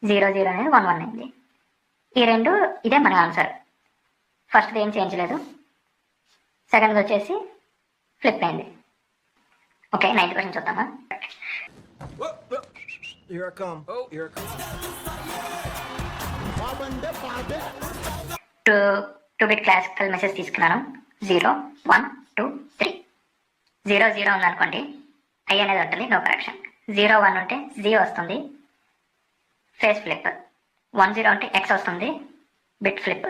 0 0 అనేది 1 1 అయింది. ఈ రెండు ఇదే మన ఆన్సర్. ఫస్ట్ ఏం చేంజ్ లేదు, సెకండ్ వచ్చేసి ఫ్లిప్ అయింది. ఓకే, 9th క్వశ్చన్ చూద్దామా. Here I come. Oh, here I come. Two bit classical message తీసుకున్నాను. 0 1 2 3. 0 0 ఉందనుకోండి, ఐ అనేది ఉంటుంది, నో కరెక్షన్. 0 1 ఉంటే Z వస్తుంది, ఫేస్ ఫ్లిప్. 1 0 ఉంటే X వస్తుంది, బిట్ ఫ్లిప్.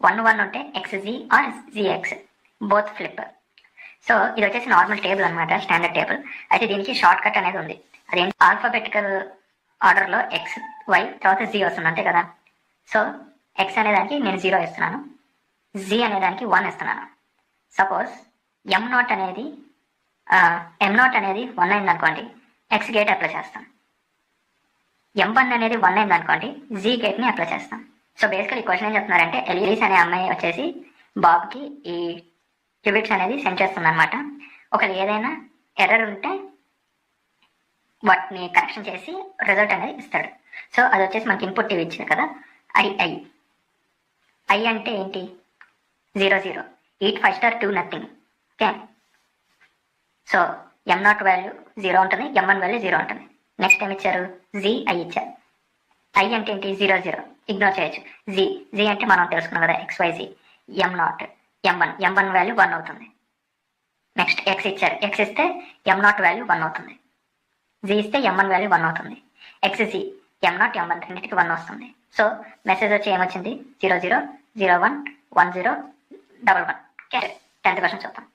1 1 ఉంటే XZ or ZX, both flip. So ఇది వచ్చేసి నార్మల్ టేబుల్ అనమాట, స్టాండర్డ్ టేబుల్. అయితే దీనికి షార్ట్ కట్ అనేది ఉంది. అదేంటి, ఆల్ఫాబెటికల్ ఆర్డర్లో X Y తర్వాత Z వస్తుంది, అంతే కదా. సో X అనే దానికి నేను 0 ఇస్తున్నాను, Z అనే దానికి 1 ఇస్తున్నాను. సపోజ్ M0 అనేది 1 అయింది అనుకోండి, X గేట్ అప్లై చేస్తాం. M1 అనేది 1 అయింది అనుకోండి, Z గేట్ని అప్లై చేస్తాం. సో బేసికల్ ఈ క్వశ్చన్ ఏం చెప్తున్నారంటే, ఎలీస్ అనే అమ్మాయి వచ్చేసి బాబ్కి ఈ క్యూబిట్స్ అనేది సెండ్ చేస్తుంది అనమాట. ఒకవేళ ఏదైనా ఎర్రర్ ఉంటే వాటిని కరెక్షన్ చేసి రిజల్ట్ అనేది ఇస్తాడు. సో అది వచ్చేసి మనకి ఇన్పుట్ టీవీ ఇచ్చింది కదా, ఐ అంటే ఏంటి, 0 0. 8 5 star 2 nothing. Okay, so M0 value 0 ఉంటుంది, M1 వాల్యూ 0 ఉంటుంది. నెక్స్ట్ ఏం ఇచ్చారు, ZI ఇచ్చారు. ఐ అంటే ఏంటి, 0 0, ఇగ్నోర్ చేయొచ్చు. Z అంటే మనం తెలుసుకున్నాం కదా, XYZ. M0 M1 వాల్యూ 1 అవుతుంది. నెక్స్ట్ X ఇచ్చారు, X ఇస్తే M0 వాల్యూ 1 అవుతుంది. Z ఇస్తే M1 వాల్యూ 1 అవుతుంది. XZ M0 M1 రెండింటికి 1 వస్తుంది. సో మెసేజ్ వచ్చి ఏమొచ్చింది, 0 0 0 1 1 0 1 1. ఓకే, 10th క్వశ్చన్ చూద్దాం.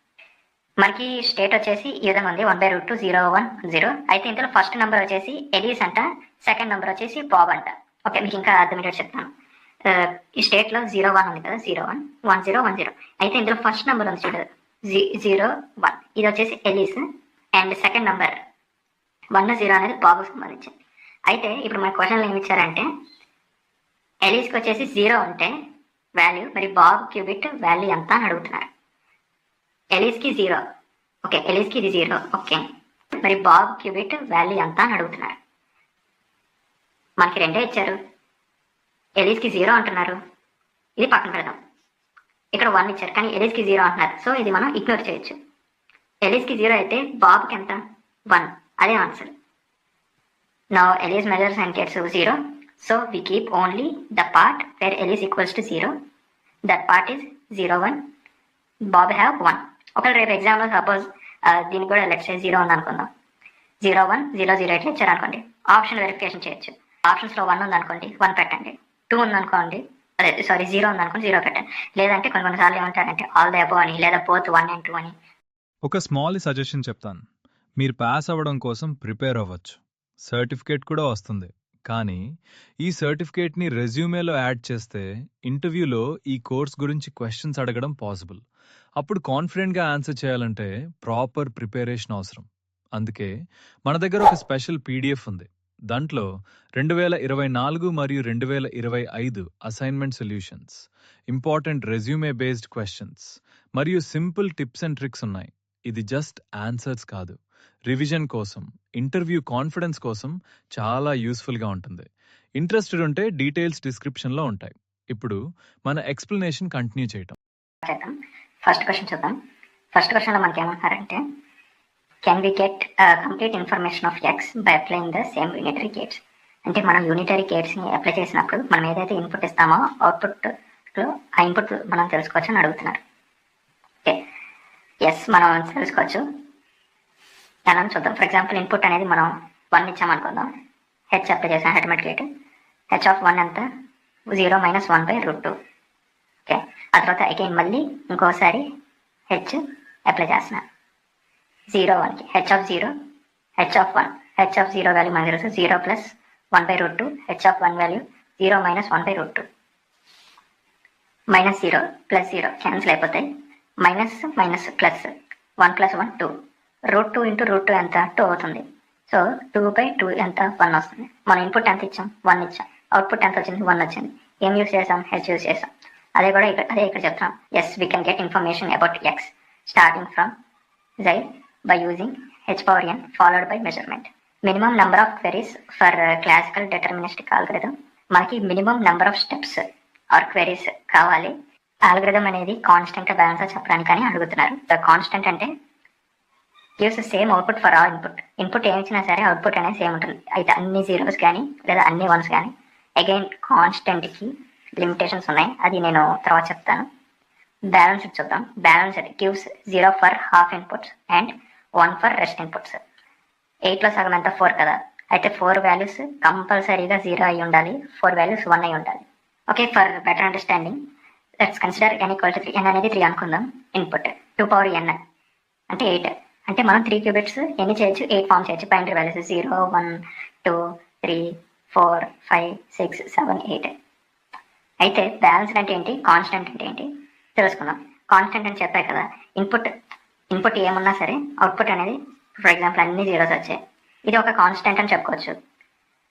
మనకి స్టేట్ వచ్చేసి ఈ విధంగా ఉంది, 1/√2 0 1 0. అయితే ఇందులో ఫస్ట్ నెంబర్ వచ్చేసి ఎలీస్ అంట సెకండ్ నెంబర్ వచ్చేసి బాబ్ అంట. ఓకే, మీకు ఇంకా అర్థమయ్యేటట్టు చెప్తాను. ఈ స్టేట్లో 01 ఉంది కదా, 01 10 10. అయితే ఇందులో ఫస్ట్ నెంబర్ ఉంది చూడు 01, ఇది వచ్చేసి ఎలీస్. అండ్ సెకండ్ నెంబర్ 10 అనేది బాబుకి సంబంధించింది. అయితే ఇప్పుడు మన క్వశ్చన్లో ఏమి ఇచ్చారంటే ఎలీస్కి వచ్చేసి 0 ఉంటే వాల్యూ, మరి బాబ్ క్యూబిట్ వాల్యూ ఎంత అని అడుగుతున్నారు. ఎలీస్కి 0, ఓకే, ఎలీస్కి ఇది 0, ఓకే, మరి బాబ్ క్యూబిట్ వాల్యూ ఎంత అని అడుగుతున్నారు. మనకి రెండే ఇచ్చారు, ఎలీస్కి 0 అంటున్నారు, ఇది పక్కన పెడదాం. ఇక్కడ 1 ఇచ్చారు కానీ ఎలీస్కి 0 అంటున్నారు, సో ఇది మనం ఇగ్నోర్ చేయొచ్చు. ఎలీస్కి 0 అయితే బాబ్కి ఎంత, 1, అదే answer. Now Alice measures and gets 0, so we keep only the part where Elise equals to 0. That part is 01. Bob have 1. ఒకవేళ రేపు ఎగ్జామ్లో సపోజ్ దీనికి కూడా లెట్స్ సే 0 ఉంది అనుకుందాం. 01 00 ఎట్లా ఇచ్చారు అనుకోండి, ఆప్షన్ వెరిఫికేషన్ చేయొచ్చు. ఆప్షన్స్లో 1 ఉంది అనుకోండి, 1 పెట్టండి. 2 ఉంది అనుకోండి, అదే సారీ 0 ఉంది అనుకోండి, 0 పెట్టండి. లేదంటే కొన్నిసార్లు ఏమంటారంటే ఆల్ ద అబోవ్ అని, లేదా బోత్ 1 and 2 అని. ఒక స్మాల్ సజెషన్ చెప్తాను. మీరు పాస్ అవ్వడం కోసం ప్రిపేర్ అవ్వచ్చు, సర్టిఫికేట్ కూడా వస్తుంది. కానీ ఈ సర్టిఫికేట్ని రెజ్యూమేలో యాడ్ చేస్తే ఇంటర్వ్యూలో ఈ కోర్స్ గురించి క్వశ్చన్స్ అడగడం పాసిబుల్. అప్పుడు కాన్ఫిడెంట్గా ఆన్సర్ చేయాలంటే ప్రాపర్ ప్రిపరేషన్ అవసరం. అందుకే మన దగ్గర ఒక స్పెషల్ పీడిఎఫ్ ఉంది. దాంట్లో 2024 మరియు 2025 assignment solutions, important resume based questions మరియు సింపుల్ టిప్స్ అండ్ ట్రిక్స్ ఉన్నాయి. ఇది జస్ట్ ఆన్సర్స్ కాదు, రివిజన్ కోసం, ఇంటర్వ్యూ కాన్ఫిడెన్స్ కోసం చాలా యూస్ఫుల్గా ఉంటుంది. ఇంట్రెస్టెడ్ ఉంటే డీటెయిల్స్ డిస్క్రిప్షన్లో ఉంటాయి. ఇప్పుడు మన ఎక్స్ప్లెనేషన్ కంటిన్యూ చేయటం. ఫస్ట్ క్వశ్చన్ చూద్దాం. ఫస్ట్ క్వశ్చన్లో మనకి ఏమంటున్నారంటే can we get complete information of X by applying the same unitary gates. అంటే మనం యూనిటరీ గేట్స్ని అప్లై చేసినప్పుడు మనం ఏదైతే ఇన్పుట్ ఇస్తామో అవుట్పుట్లో ఆ ఇన్పుట్ మనం తెలుసుకోవచ్చు అని అడుగుతున్నారు. ఓకే, ఎస్ మనం తెలుసుకోవచ్చు. ఎలా చూద్దాం. ఫర్ ఎగ్జాంపుల్ ఇన్పుట్ అనేది మనం 1 ఇచ్చామనుకుందాం, హెచ్ అప్లై చేసాం ఆటోమేటిక్ గేట్. హెచ్ ఆఫ్ 1 ఎంత, 0 - 1/√2. ఓకే, ఆ తర్వాత అగైన్ మళ్ళీ ఇంకోసారి హెచ్ అప్లై చేస్తున్నాను 0 1కి. H of 0, H of 1, H of 0 value మనకు తెలుసు 0 + 1/√2, హెచ్ ఆఫ్ 1 వాల్యూ 0 - 1/√2. -0 + 0 క్యాన్సిల్ అయిపోతాయి, మైనస్ మైనస్ ప్లస్ 1 + 1 2, √2 × √2 ఎంత, 2 అవుతుంది. సో 2/2 ఎంత, 1 వస్తుంది. మనం ఇన్పుట్ ఎంత ఇచ్చాం, 1 ఇచ్చాం. అవుట్పుట్ ఎంత వచ్చింది, 1 వచ్చింది. ఏం యూస్ చేసాం, హెచ్ యూస్ చేసాం. అదే ఇక్కడ చెప్తాం. Yes we can get information about X starting from J by using h⁴n followed by measurement. Minimum number of queries for classical deterministic algorithm. మనకి minimum number of steps or queries కావాలి. Algorithm అనేది constant balance చెప్పడానికి అని అడుగుతున్నారు. Constant అంటే gives same output for all input. Input ఏమి ఇచ్చినా సరే అవుట్పుట్ అనేది సేమ్ ఉంటుంది. అయితే అన్ని 0s కానీ లేదా అన్ని 1s కానీ. అగైన్ కాన్స్టెంట్కి లిమిటేషన్స్ ఉన్నాయి, అది నేను తర్వాత చెప్తాను. బ్యాలెన్స్ చూద్దాం. Balance gives 0 for half inputs and 1 for rest inputs. 8లో సగం ఎంత, 4 కదా. అయితే 4 వాల్యూస్ కంపల్సరీగా 0 అయి ఉండాలి, 4 వాల్యూస్ 1 అయి ఉండాలి. Okay, for better understanding let's consider n = 3. n అనేది 3 అనుకుందాం. ఇన్పుట్ 2n అంటే 8. అంటే మనం 3 క్యూబిట్స్ ఎన్ని చేయొచ్చు, 8 ఫామ్ చేయొచ్చు. Binary values 0 1 2 3 4 5 6 7 8. అయితే బ్యాలెన్స్ అంటే ఏంటి, కాన్స్టెంట్ అంటే ఏంటి తెలుసుకుందాం. కాన్స్టెంట్ అని చెప్పాయి కదా, ఇన్పుట్ ఏమున్నా సరే అవుట్పుట్ అనేది ఫర్ ఎగ్జాంపుల్ అన్ని 0s వచ్చాయి, ఇది ఒక కాన్స్టెంట్ అని చెప్పుకోవచ్చు.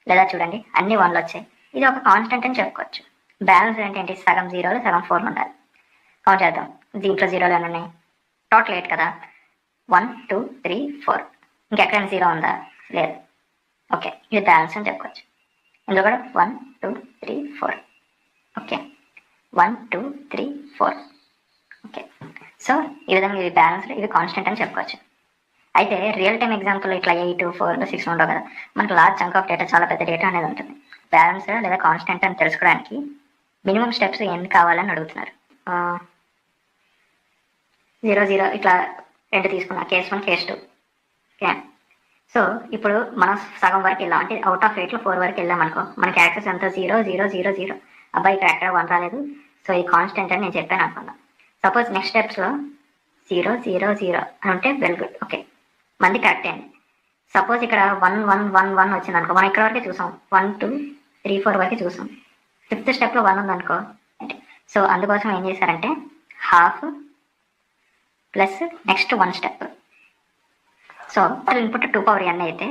లేదా చూడండి అన్ని 1లు వచ్చాయి, ఇది ఒక కాన్స్టెంట్ అని చెప్పుకోవచ్చు. బ్యాలెన్స్ అంటే ఏంటి, సగం 0లు సగం 4లు ఉండాలి. కౌంట్ చేద్దాం. దీంట్లో 0లు ఏమైనా ఉన్నాయి, టోటల్ 8 కదా. 1 2 3 4. ఇంకెక్కడైనా 0 ఉందా, లేదు. ఓకే, ఇది బ్యాలెన్స్ అని చెప్పుకోవచ్చు. ఇందులో కూడా 1 2 3 4. ఓకే, 1 2 3 4. ఓకే, సో ఈ విధంగా ఇవి బ్యాలెన్స్, ఇవి కాన్స్టెంట్ అని చెప్పుకోవచ్చు. అయితే రియల్ టైమ్ ఎగ్జాంపుల్ ఇట్లా 8 4 6 ఉండవు కదా, మనకు లార్జ్ చంక్ ఆఫ్ డేటా, చాలా పెద్ద డేటా అనేది ఉంటుంది. బ్యాలెన్స్ లేదా కాన్స్టెంట్ అని తెలుసుకోవడానికి మినిమం స్టెప్స్ ఎన్ని కావాలని అడుగుతున్నారు. 0 0 ఇట్లా 2 తీసుకున్నా, కేస్ 1 కేస్ 2. ఓకే, సో ఇప్పుడు మనం సగం వరకు వెళ్ళాం, అంటే అవుట్ ఆఫ్ 8లో 4 వరకు వెళ్ళాం అనుకో, మనకి యాక్సెస్ అంతా 0 0 0 0. అబ్బాయి ఇక్కడ ఎక్కడ 1 రాలేదు, సో ఈ కాన్స్టెంట్ అని నేను చెప్పాను అనుకుందాం. సపోజ్ నెక్స్ట్ స్టెప్స్లో 0 0 0 అని ఉంటే వెల్ గుడ్. ఓకే, మంది కరెక్ట్ అయింది. సపోజ్ ఇక్కడ 1 1 1 1 వచ్చింది అనుకో, మనం ఇక్కడ వరకే చూసాం, 1 2 3 4 వరకే చూసాం. 5th స్టెప్లో 1 ఉంది అనుకో. సో అందుకోసం ఏం చేశారంటే half plus next 1 step. So input 2 power n అయితే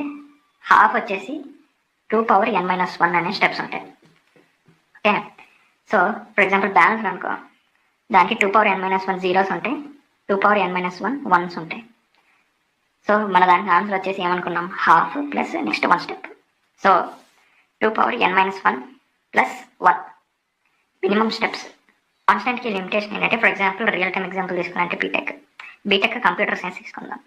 హాఫ్ వచ్చేసి 2 పవర్ n మైనస్ 1 అనే స్టెప్స్ ఉంటాయి. Okay, so for example balance అనుకో, దానికి 2 పవర్ n మైనస్ 1 జీరోస్ ఉంటాయి, 2 పవర్ n మైనస్ 1 వన్స్ ఉంటాయి. సో మన దానికి ఆన్సర్ వచ్చేసి ఏమనుకున్నాం, half plus next 1 step. So 2 power n minus 1 plus 1 minimum steps. కాన్స్టెంట్కి లిమిటేషన్ ఏంటంటే, for example real time example తీసుకున్నారంటే బీటెక్ కంప్యూటర్ సైన్స్ తీసుకుందాం.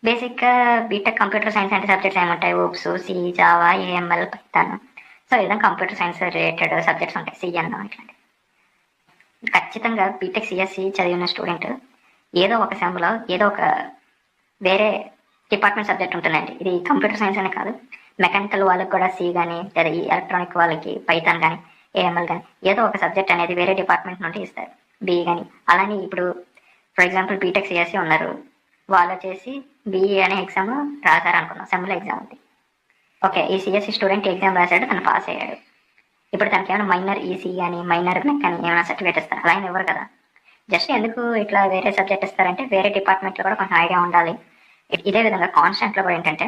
బేసిక్గా బీటెక్ కంప్యూటర్ సైన్స్ అంటే సబ్జెక్ట్స్ ఏముంటాయి, OOPS, C, Java, AML, Python. So ఈ విధంగా కంప్యూటర్ సైన్స్ రిలేటెడ్ సబ్జెక్ట్స్ ఉంటాయి, సిఎన్ ఇట్లాంటివి. ఖచ్చితంగా బీటెక్ సిఎస్సి చదివిన స్టూడెంట్ ఏదో ఒక సెమ్లో ఏదో ఒక వేరే డిపార్ట్మెంట్ సబ్జెక్ట్ ఉంటుందండి. ఇది కంప్యూటర్ సైన్స్ అనే కాదు, మెకానికల్ వాళ్ళకి కూడా సి కానీ, లేదా ఈ ఎలక్ట్రానిక్ వాళ్ళకి పైథాన్ కానీ, ఏఎంఎల్ కానీ ఏదో ఒక సబ్జెక్ట్ అనేది వేరే డిపార్ట్మెంట్ నుండి ఇస్తారు, బిఈ కానీ. అలానే ఇప్పుడు ఫర్ ఎగ్జాంపుల్ బీటెక్ సిఎస్సి ఉన్నారు, వాళ్ళు వచ్చేసి బిఈ అనే ఎగ్జామ్ రాశారు అనుకున్నాం, సెమ్లో ఎగ్జామ్ ఉంది. ఓకే, ఈ సిఎస్సి స్టూడెంట్ ఎగ్జామ్ రాశాడు, తను పాస్ అయ్యాడు. ఇప్పుడు తనకి ఏమైనా మైనర్ ఈసీ కానీ మైనర్ మెక్ కానీ ఏమైనా సర్టిఫికేట్ ఇస్తారు, అలా ఇవ్వరు కదా. జస్ట్ ఎందుకు ఇట్లా వేరే సబ్జెక్ట్ ఇస్తారంటే వేరే డిపార్ట్మెంట్లో కూడా కొంచెం ఐడియా ఉండాలి. ఇదే విధంగా కాన్స్టెంట్లో కూడా ఏంటంటే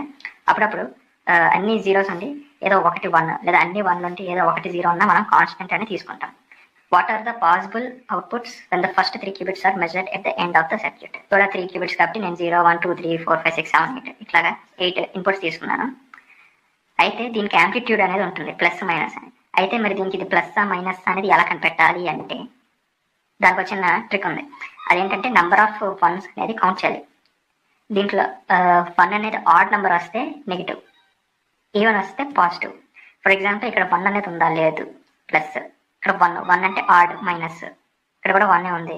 అప్పుడప్పుడు అన్ని జీరోస్ ఉండి ఏదో 1 1 లేదా అన్ని 1 ఉంటే ఏదో 1 0 ఉన్నా మనం కాన్స్టెంట్ అని తీసుకుంటాం. What are the possible outputs when the first 3 qubits are measured at the end of the circuit. కూడా 3 qubits కాబట్టి నేను 0 1 2 3 4 5 6 7 8 ఇట్లాగా 8 ఇన్పుట్స్ తీసుకున్నాను. అయితే దీనికి యాంప్లిట్యూడ్ అనేది ఉంటుంది, ప్లస్ మైనస్ అని. అయితే మరి దీనికి ఇది ప్లస్ మైనస్ అనేది ఎలా కనిపెట్టాలి అంటే దానికి వచ్చిన ట్రిక్ ఉంది. అదేంటంటే నెంబర్ ఆఫ్ వన్స్ అనేది కౌంట్ చేయాలి. దీంట్లో 1 అనేది ఆడ్ నెంబర్ వస్తే నెగిటివ్, ఈవెన్ వస్తే పాజిటివ్. ఫర్ ఎగ్జాంపుల్ ఇక్కడ 1 అనేది ఉందా, లేదు, ప్లస్. ఇక్కడ 1 అంటే ఆడ్, మైనస్. ఇక్కడ కూడా 1 ఉంది,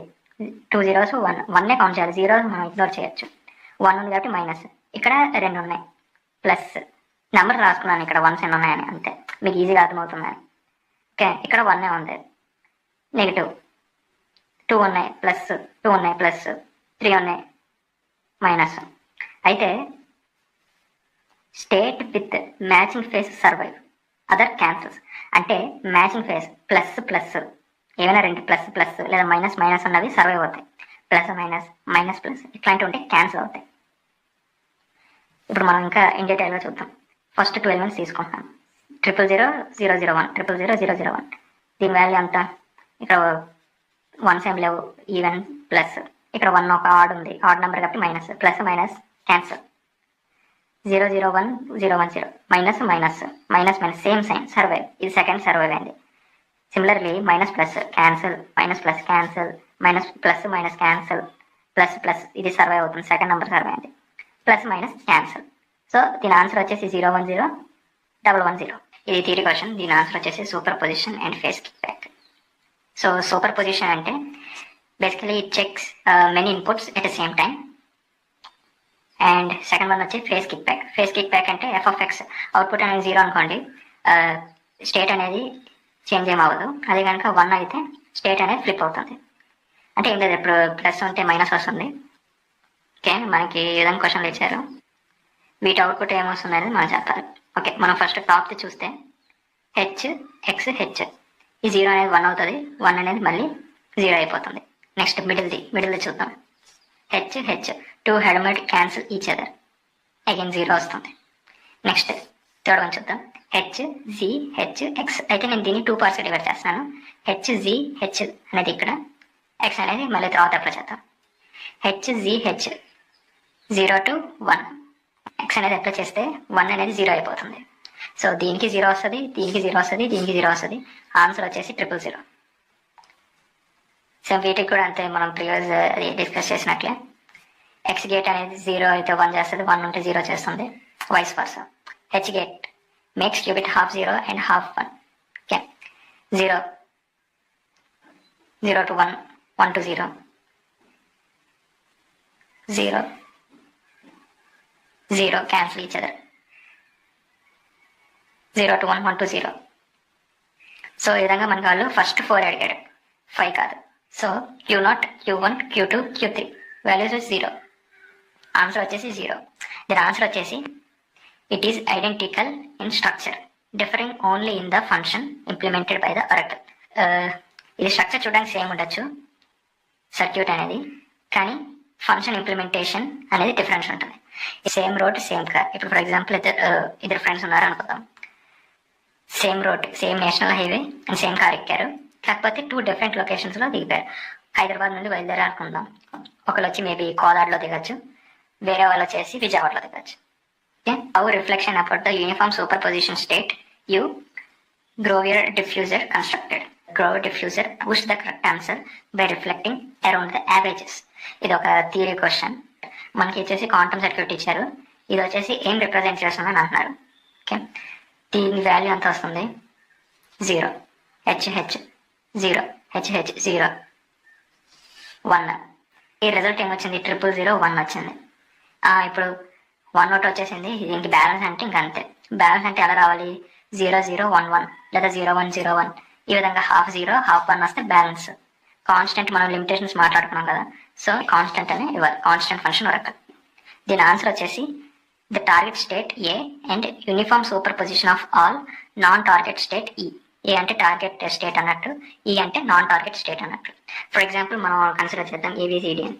2 zeros 1 1 కౌంట్ చేయాలి, 0 మనం ఇగ్నోర్ చేయొచ్చు. 1 ఉంది కాబట్టి మైనస్. ఇక్కడ 2 ఉన్నాయి, ప్లస్. నెంబర్ రాసుకున్నాను ఇక్కడ 1s ఎన్ని ఉన్నాయని, అంతే, మీకు ఈజీగా అర్థమవుతుందని. ఓకే, ఇక్కడ 1 ఉంది, నెగిటివ్. 2 ఉన్నాయి, ప్లస్. 2 ఉన్నాయి, ప్లస్. 3 ఉన్నాయి, మైనస్. అయితే state with matching face survive, other cancels. అంటే మ్యాచింగ్ ఫేస్ ప్లస్ ప్లస్ ఏమైనా 2 ప్లస్ ప్లస్ లేదా మైనస్ మైనస్ ఉన్నవి సర్వైవ్ అవుతాయి. ప్లస్ మైనస్ మైనస్ ప్లస్ ఇట్లాంటివి ఉంటే క్యాన్సిల్ అవుతాయి. ఇప్పుడు మనం ఇంకా ఇన్ డీటెయిల్గా చూద్దాం. ఫస్ట్ 2 ఎలిమెంట్స్ తీసుకుంటాం, 0 0 0 0 1 0 0 0 0 1. దీని వాల్యూ అంతా ఇక్కడ 1s ఏం లేవు, ఈవెన్, ప్లస్. ఇక్కడ 1 ఒక ఆడ్ ఉంది, ఆడ్ నెంబర్ కాబట్టి minus, plus minus cancel. 0 0 1 0 1 0 minus minus minus minus same sign, survive. ఇది సెకండ్ సర్వైవ్ అయింది. Similarly minus plus cancel, minus plus cancel, minus plus minus cancel, plus plus ఇది survive అవుతుంది, second number survive అయింది. Plus minus cancel. So దీని answer వచ్చేసి 0 1 0 1 1 0. ఇది theory question. దీని answer వచ్చేసి superposition and face kickback. So superposition అంటే basically it checks many inputs at the same time. And second one వచ్చి phase kickback. Phase kickback అంటే f(x) output అనేది 0 అనుకోండి, state అనేది change ఏమవ్వదు. అదే కనుక 1 అయితే state అనేది ఫ్లిప్ అవుతుంది. అంటే ఏం లేదు, ఇప్పుడు ప్లస్ ఉంటే మైనస్ వస్తుంది. ఓకే, మనకి ఏ విధంగా క్వశ్చన్లు ఇచ్చారు, వీటి అవుట్పుట్ ఏమొస్తుంది అనేది మనం చెప్పాలి. ఓకే, మనం ఫస్ట్ టాప్ చూస్తే h x h, ఈ 0 అనేది 1 అవుతుంది, 1 అనేది మళ్ళీ 0 అయిపోతుంది. నెక్స్ట్ మిడిల్ది చూద్దాం. h h 2 helmet cancel each other, again 0 వస్తుంది. నెక్స్ట్ థర్డ్ వన్ చూద్దాం, h z h x. అయితే నేను దీన్ని 2 పార్ట్స్ డివైడ్ చేస్తాను. h z h అనేది ఇక్కడ, x అనేది మళ్ళీ తర్వాత అప్లై చేద్దాం. h z h 0 to 1, x అనేది అప్లై చేస్తే 1 అనేది 0 అయిపోతుంది. సో దీనికి 0 వస్తుంది, దీనికి 0 వస్తుంది, దీనికి 0 వస్తుంది. ఆన్సర్ వచ్చేసి 0 0 0. సో వీటికి కూడా అంతే, మనం ప్రీవియస్ డిస్కస్ చేసినట్లే x గేట్ అనేది 0 అయితే 1 చేస్తుంది, 1 ఉంటే 0 చేస్తుంది, vice versa. h gate makes qubit half 0 and half 1. Okay, 0 0 to 1, 1 to 0, 0 0 cancel each other, 0 to 1, 1 to 0. So ఈ విధంగా మనకు వాళ్ళు ఫస్ట్ 4 అడిగాడు, 5 కాదు. So Q0, Q1, Q2, Q3 values 0. Answer వచ్చేసి 0. దీని ఆన్సర్ వచ్చేసి it is identical in structure, differing only in the function implemented by the Oracle. ఇది స్ట్రక్చర్ చూడడానికి సేమ్ ఉండొచ్చు సర్క్యూట్ అనేది, కానీ ఫంక్షన్ ఇంప్లిమెంటేషన్ అనేది డిఫరెన్స్ ఉంటుంది. Same road same car. ఇప్పుడు ఫర్ ఎగ్జాంపుల్ ఇద్దరు ఫ్రెండ్స్ ఉన్నారు అనుకుందాం. Same road, same national highway and same car ఎక్కారు, కాకపోతే 2 డిఫరెంట్ లొకేషన్స్లో దిగిపోయారు. హైదరాబాద్ నుండి బయలుదేరి అనుకుందాం. ఒకళ్ళు వచ్చి మేబీ కోదాడలో దిగచ్చు, వేరే వాళ్ళు వచ్చేసి విజయవాడలో దిగచ్చు. Okay, our reflection about the uniform superposition state U, Grover diffuser constructed. Grover diffuser pushed the correct answer by reflecting around the averages. ఇది ఒక థియరీ క్వశ్చన్. మనకి వచ్చేసి క్వాంటమ్ సర్క్యూట్ ఇచ్చారు, ఇది వచ్చేసి ఏం రిప్రజెంట్ చేస్తుందని అంటున్నారు. ఓకే, దీని వాల్యూ ఎంత వస్తుంది? 0, HH 0, HH 0, 1. ఈ రిజల్ట్ ఏమొచ్చింది? 00001 వచ్చింది. ఇప్పుడు 1 ఒకటి వచ్చేసింది. దీనికి బ్యాలెన్స్ అంటే ఇంక అంతే. బ్యాలెన్స్ అంటే ఎలా రావాలి? 0011 లేదా 0101, ఈ విధంగా 1/2 0 1/2 1 వస్తే బ్యాలెన్స్. కాన్స్టెంట్ మనం లిమిటేషన్స్ మాట్లాడుకున్నాం కదా, సో కాన్స్టెంట్ అని ఇవ్వాలి, కాన్స్టెంట్ ఫంక్షన్ ఒరాకిల్. దీని ఆన్సర్ వచ్చేసి the target state A and uniform super position of all non target state ఈ. ఏ అంటే టార్గెట్ స్టేట్ అన్నట్టు, ఈ అంటే నాన్ టార్గెట్ స్టేట్ అన్నట్టు. ఫర్ ఎగ్జాంపుల్ మనం కన్సిడర్ చేద్దాం ABCD అని.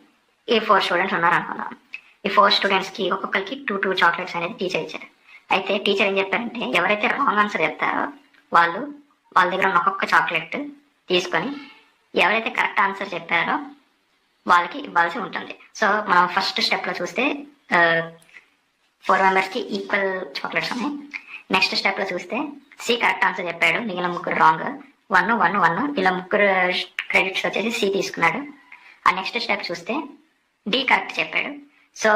ఈ 4 స్టూడెంట్స్ ఉన్నారు అనుకుందాం. ఈ 4 స్టూడెంట్స్కి ఒక్కొక్కరికి 2 చాక్లెట్స్ అనేది టీచర్ ఇచ్చారు. అయితే టీచర్ ఏం చెప్పారంటే ఎవరైతే రాంగ్ ఆన్సర్ చెప్తారో వాళ్ళ దగ్గర ఉన్న ఒక్కొక్క చాక్లెట్ తీసుకొని ఎవరైతే కరెక్ట్ ఆన్సర్ చెప్పారో వాళ్ళకి ఇవ్వాల్సి ఉంటుంది. సో మనం ఫస్ట్ స్టెప్లో చూస్తే 4 మెంబర్స్కి ఈక్వల్ చాక్లెట్స్ ఉన్నాయి. నెక్స్ట్ స్టెప్లో చూస్తే సి కరెక్ట్ ఆన్సర్ చెప్పాడు, మిగిలిన 3 రాంగ్. 1 1 1, వీళ్ళ 3 క్రెడిట్స్ వచ్చేసి సి తీసుకున్నాడు. ఆ నెక్స్ట్ స్టెప్ చూస్తే డి కరెక్ట్ చెప్పాడు, సో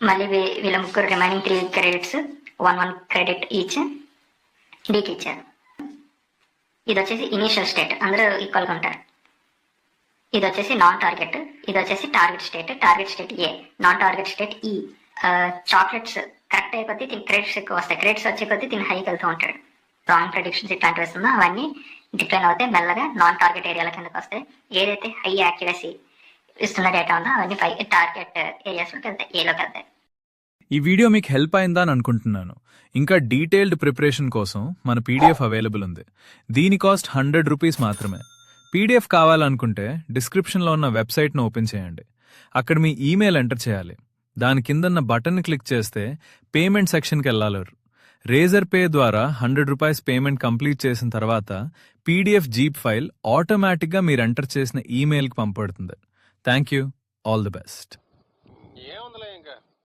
మళ్ళీ వీళ్ళ 3 రిమైనింగ్ 3 క్రెడిట్స్ 1 1 క్రెడిట్ ఈచ్ డికి ఇచ్చారు. ఇది వచ్చేసి ఇనీషియల్ స్టేట్, అందరూ ఈక్వల్గా ఉంటారు. ఇది వచ్చేసి నాన్ టార్గెట్, ఇది వచ్చేసి టార్గెట్ స్టేట్. టార్గెట్ స్టేట్ ఏ, నాన్ టార్గెట్ స్టేట్ ఈ. చాక్లెట్స్ కరెక్ట్ అయిపోతే దీని క్రెడిట్స్ ఎక్కువ వస్తాయి, క్రెడిట్స్ వచ్చే కొద్దీ దీని హైకి వెళ్తూ ఉంటాడు. రాంగ్ ప్రెడిక్షన్స్ ఇట్లాంటివి వస్తుందో అవన్నీ డిక్లైన్ అవుతాయి, మెల్లగా నాన్ టార్గెట్ ఏరియాల కిందకి వస్తాయి. ఏదైతే హై యాక్యురసీ ఇస్తున్న డేటా ఉందో అవన్నీ టార్గెట్ ఏరియాస్లోకి వెళ్తాయి, ఏలోకి వెళ్తాయి. ఈ వీడియో మీకు హెల్ప్ అయిందా అని అనుకుంటున్నాను. ఇంకా డీటెయిల్డ్ ప్రిపరేషన్ కోసం మన PDF అవైలబుల్ ఉంది. దీని కాస్ట్ 100 రూపీస్ మాత్రమే. PDF కావాలనుకుంటే డిస్క్రిప్షన్లో ఉన్న వెబ్సైట్ను ఓపెన్ చేయండి. అక్కడ మీ ఈమెయిల్ ఎంటర్ చేయాలి. దాని కిందన్న బటన్ క్లిక్ చేస్తే పేమెంట్ సెక్షన్కి వెళ్ళాలరు. రేజర్ పే ద్వారా 100 రూపీస్ పేమెంట్ కంప్లీట్ చేసిన తర్వాత PDF జీప్ ఫైల్ ఆటోమేటిక్గా మీరు ఎంటర్ చేసిన ఈమెయిల్కి పంపబడుతుంది. Thank you. All the best.